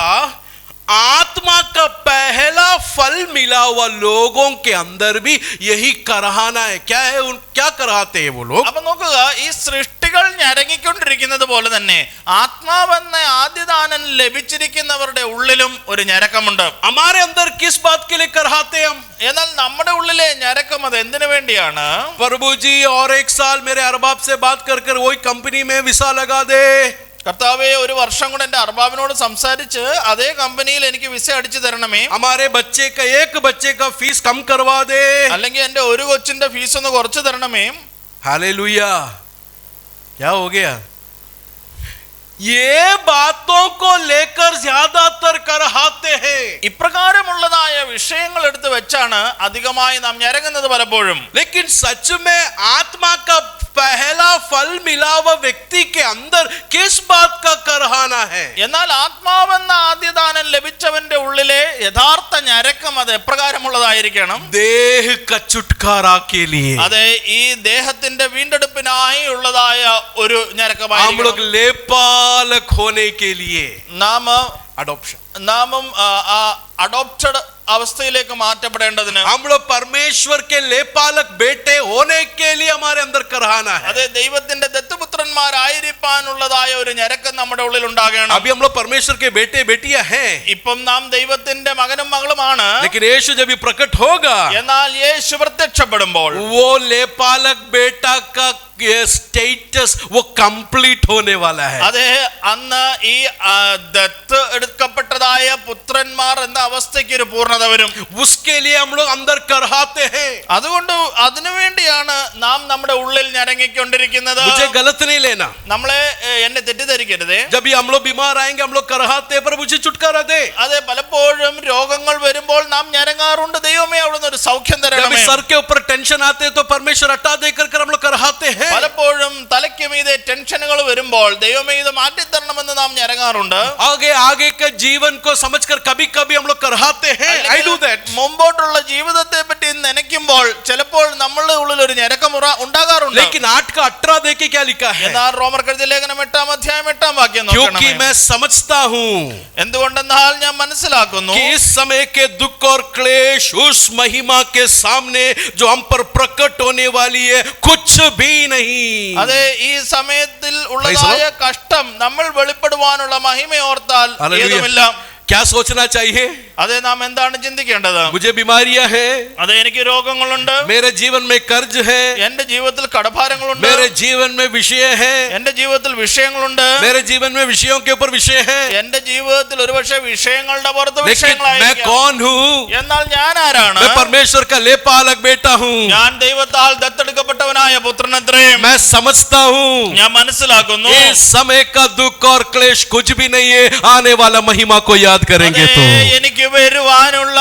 आत्मा का पहला फल मिला हुआ लोगों के अंदर भी यही कराहना है. क्या है? क्या कराहते हैं वो लोग? അപ്പൊ നോക്കുക, ഈ സൃഷ്ടികൾ ഞരങ്ങിക്കൊണ്ടിരിക്കുന്നത് പോലെ തന്നെ ആത്മാവെന്ന ആദ്യദാനം ലഭിച്ചിരിക്കുന്നവരുടെ ഉള്ളിലും ഒരു ഞരക്കമുണ്ട്. हमारे अंदर किस बात के लिए कराहते हम? എന്നാൽ നമ്മുടെ ഉള്ളിലെ ഞരക്കം അത് എന്തിനു വേണ്ടിയാണ്? प्रभु जी और एक साल मेरे अरबाब से बात कर वही कंपनी में विसा लगा दे. കർത്താവേ, ഒരു വർഷം കൊണ്ട് എന്റെ അർബാബിനോട് സംസാരിച്ച് അതേ കമ്പനിയിൽ എനിക്ക് വിസ അടിച്ചു തരണമേ. हमारे बच्चे का एक बच्चे का फीस कम करवा दे. അല്ലെങ്കിൽ എന്റെ ഒരു കൊച്ചിന്റെ ഫീസ് ഒന്ന് കുറച്ച് തരണമേ. हालेलुया. क्या हो गया? ये बातों को लेकर ज्यादातर कराहते हैं. ഇപ്രകാരമുള്ളതായ വിഷയങ്ങൾ എടുത്ത് വെച്ചാണ് അധികമായി നാം ഞരങ്ങുന്നത് പലപ്പോഴും. लेकिन सच में आत्मा का पहला फल मिला हुआ व्यक्ति के अंदर किस बात का कराहना है? എന്നാൽ ആത്മാവെന്ന ആദ്യദാനം ലഭിച്ചവന്റെ ഉള്ളിലെ യഥാർത്ഥ ഞരക്കം അത് എപ്രകാരമുള്ളതായിരിക്കണം? देह का छुटकारा के लिए. അതെ, ഈ ദേഹത്തിന്റെ വീണ്ടെടുപ്പിനായി ഉള്ളതായ ഒരു हम ഞരക്കമായിരിക്കണം. लोग लेपालक होने के लिए. अडॉप्शन. നാമും അഡോപ്റ്റഡ് അവസ്ഥയിലേക്ക് മാറ്റപ്പെടേണ്ടതിന് हम लोग परमेश्वर के लेपालक बेटे होने के लिए हमारे अंदर कराहना है. അതെ, ദൈവത്തിന്റെ ദത്തുപുത്രന്മാരായിരിക്കാനുള്ളതായ ഒരു ഞരക്കം നമ്മുടെ ഉള്ളിൽ ഉണ്ടാകണം. अभी हम लोग परमेश्वर के बेटे बेटियां हैं. ഇപ്പം നാം ദൈവത്തിന്റെ മകനും മകളുമാണ്. लेकिन यीशु जब भी प्रकट होगा, എന്നാൽ യേശു പ്രത്യക്ഷപ്പെടുമ്പോൾ वो लेपालक बेटा का स्टेटस वो कंप्लीट होने वाला है. അതെ, അന്ന് ഈ ദത്ത് എടുക്കപ്പെട്ടതായ പുത്രന്മാർ എന്ന അവസ്ഥയ്ക്ക് ഒരു പൂർണ്ണത വരും. उसके लिए हम लोग अंदर कराहते हैं. അതുകൊണ്ട് അതിനുവേണ്ടിയാണ് നാം നമ്മുടെ ഉള്ളിൽ ഞരങ്ങിക്കൊണ്ടിരിക്കുന്നത്. मुझे गलत नहीं लेना. നമ്മളെ എന്നെ തെറ്റിദ്ധരിക്കരുതേ. जब भी हम लोग बीमार आएंगे हम लोग कराहते हैं, प्रभु जी छुटकारा दे. അതെ, പലപ്പോഴും രോഗങ്ങൾ വരുമ്പോൾ നാം ഞരങ്ങാറുണ്ട്, ദൈവമേ അവിടുന്ന് ഒരു സൗഖ്യം जब തരണമേ. सर के ऊपर टेंशन आते हैं तो परमेश्वर हटा देकर हम लोग कराहते हैं. പലപ്പോഴും തലയ്ക്ക് മീതെ ടെൻഷനുകൾ വരുമ്പോൾ ദൈവമേ ഇത് മാറ്റിത്തരണമെന്ന് നാം ഞരങ്ങാറുണ്ട്. आगे आगे के जीवन को समझकर कभी कभी हम लोग कराहते हैं. I do that. മുമ്പോട്ടുള്ള ജീവിതത്തെ പറ്റി നനയ്ക്കുമ്പോൾ ചിലപ്പോൾ നമ്മളുടെ ഉള്ളിൽ ഒരു ഞരക്കമുറ ഉണ്ടാകാറുണ്ട്. लेकिन 8 का 18 देखिए क्या लिखा है? എന്നാൽ റോമർക്കെഴുതിയ ലേഖനം 8-ാം വാക്യം क्योंकि നോക്കണം. मैं समझता हूँ എന്തുകൊണ്ടെന്നാൽ ഞാൻ മനസ്സിലാക്കുന്നു कि इस समय के दुख और क्लेश उस महिमा के सामने जो हम पर प्रकट होने वाली है कुछ भी नहीं. അതെ, ഈ സമയത്തിൽ ഉള്ളതായ കഷ്ടം നമ്മൾ വെളിപ്പെടുവാനുള്ള മഹിമ ഓർത്താൽ ഏതുമില്ല. क्या सोचना चाहिए? അതെ, നാം എന്താണ് ചിന്തിക്കേണ്ടത്? मुझे बीमारियां है, അതെ, എനിക്ക് രോഗങ്ങളുണ്ട്, मेरे जीवन में कर्ज है, എന്റെ ജീവിതത്തിൽ കടഭാരങ്ങളുണ്ട്, मेरे जीवन में विषय है, എന്റെ ജീവിതത്തിൽ വിഷയങ്ങളുണ്ട്, मेरे जीवन में विषयों के ऊपर विषय है. എന്റെ ജീവിതത്തിൽ ഒരുപക്ഷെ വിഷയങ്ങളുടെ പുറത്ത് लेकिन मैं വിഷയങ്ങളായിരിക്കാം. कौन हूँ? എന്നാൽ ഞാൻ ആരാണ്? मैं परमेश्वर का लेपालक बेटा हूँ. ഞാൻ ദൈവത്താൽ ദത്തെടുക്കപ്പെട്ടവനായ പുത്രനത്രേ. मैं समझता हूँ ഞാൻ മനസ്സിലാക്കുന്നു इस समय का दुख और क्लेश कुछ भी नहीं है. आने वाला महिमा को याद करेंगे तो എനിക്ക് വരുവാനുള്ള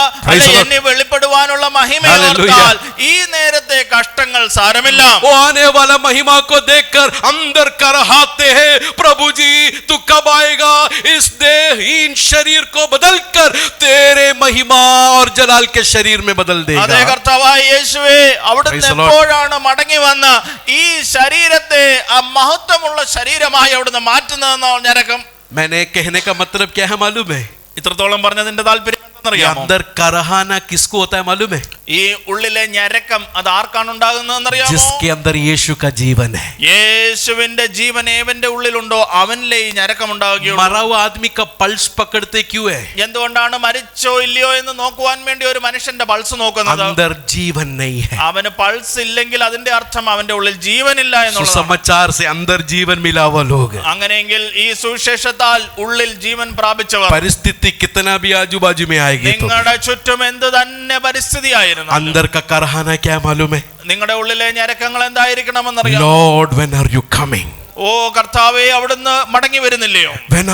എന്നെ വെളിപ്പെടുവാനുള്ള മഹിമ ഓർത്താൽ ഈ നേരത്തെ കഷ്ടങ്ങൾ സാരമില്ല. वो आने वाला महिमा को देखकर अंदर कराहते हैं, प्रभु जी तू कब आएगा? इस देहहीन शरीर को बदलकर तेरे महिमा और जलाल के शरीर में बदल देगा. അതേ കർത്താവായ യേശുവേ, അവിടുന്ന് എപ്പോഴാണ് മടങ്ങി വന്ന് ഈ ശരീരത്തെ ആ മഹത്വമുള്ള ശരീരമായി അവിടുന്ന് മാറ്റുന്നതെന്നോ ഞരക്കം. मैंने कहने का मतलब क्या है मालूम है? ഇത്രത്തോളം പറഞ്ഞതിന്റെ താല്പര്യം അറിയാമോ? अंदर करहाना किसको होता है मालूम है? ഈ ഉള്ളിലെ ഞരക്കം അത് ആർക്കാണ് ഉണ്ടാകുന്നതെന്ന് അറിയാമോ? जिसके अंदर यीशु का जीवन है. യേശുവിന്റെ ജീവൻ ഏവന്റെ ഉള്ളിലുണ്ടോ അവനിലെ ഈ ഞരക്കം ഉണ്ടാവുകയുള്ളൂ. मरा हुआ आदमी का पल्स पकड़ते क्यों है? എന്തുകൊണ്ടാണ് മരിച്ചോ ഇല്ലയോ എന്ന് നോക്കുവാൻ വേണ്ടി ഒരു മനുഷ്യന്റെ പൾസ് നോക്കുന്നത്? अंदर जीवन नहीं है. അവന് പൾസ് ഇല്ലെങ്കിൽ അതിന്റെ അർത്ഥം അവന്റെ ഉള്ളിൽ ജീവനില്ല എന്നുള്ളതാണ്. सुसमाचार से अंदर जीवन मिला हुआ लोग. അങ്ങനെയെങ്കിൽ ഈ സുവിശേഷത്താൽ ഉള്ളിൽ ജീവൻ പ്രാപിച്ചവർ, परिस्थिति कितना भी आजू बाजू में आएगी तो നിങ്ങളുടെ ചുറ്റും എന്ത് തന്നെ പരിസ്ഥിതിയായിരുന്നു, अंदर का करहाना क्या मालूम है? നിങ്ങളുടെ ഉള്ളിലെ ഞരക്കങ്ങൾ എന്തായിരിക്കണമെന്നറിയാം? Lord, when are you coming? ഓ കർത്താവേ, അവിടുന്ന് മടങ്ങി വരുന്നില്ലയോ? When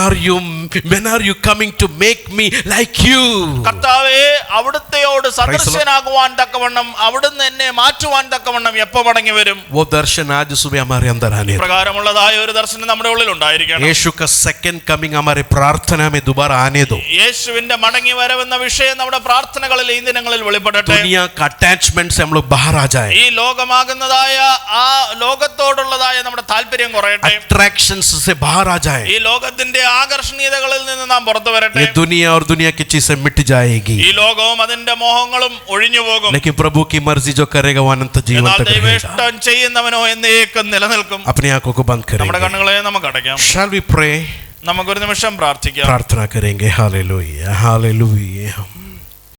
are you coming to make me like you? കർത്താവേ, അവിടുത്തെയോട് സദൃശനാകുവാൻ തക്കവണ്ണം, അവിടുന്ന് എന്നെ മാറ്റുവാൻ തക്കവണ്ണം എപ്പോ മടങ്ങി വരും? वो दर्शन आज सुबह हमारे अंदर आने दो. പ്രകാരമുള്ളതായ ഒരു ദർശനം നമ്മുടെ ഉള്ളിൽ ഉണ്ടായിരിക്കണം. यीशु का सेकंड कमिंग हमारे प्रार्थना में दोबारा आने दो. യേശുവിന്റെ മടങ്ങി വരവെന്ന വിഷയം നമ്മുടെ പ്രാർത്ഥനകളിൽ ഈ ദിനങ്ങളിൽ വെളിപ്പെടട്ടെ. दुनिया का अटैचमेंट से हम लोग बाहर आ जाए. ഈ ലോകമാകുന്നതായ ആ ലോകത്തോടുള്ളതായ നമ്മുടെ താല്പര്യം കുറയട്ടെ. अट्रैक्शंस से बाहर आ जाए. ഈ ലോകത്തിന്റെ ആകർഷണീയതകളിൽ നിന്ന് നാം പുറത്തു വരട്ടെ. ये दुनिया और दुनिया की चीजें मिट जाएगी. ഈ ലോകവും അതിന്റെ മോഹങ്ങളും ഒഴിഞ്ഞു പോകും. लेकिन प्रभु की मर्जी जो करेगा वो अनंत जीवन എന്നാൽ तक रहेगा. ദൈവേഷ്ടം ചെയ്യുന്നവനോ എന്നേക്കും നിലനിൽക്കും. अपनी आंखों को बंद നമ്മുടെ करेंगे. കണ്ണുകളെ നമുക്ക് അടയ്ക്കാം. Shall we pray? നമുക്കൊരു നിമിഷം പ്രാർത്ഥിക്കാം. प्रार्थना करेंगे. Hallelujah, hallelujah.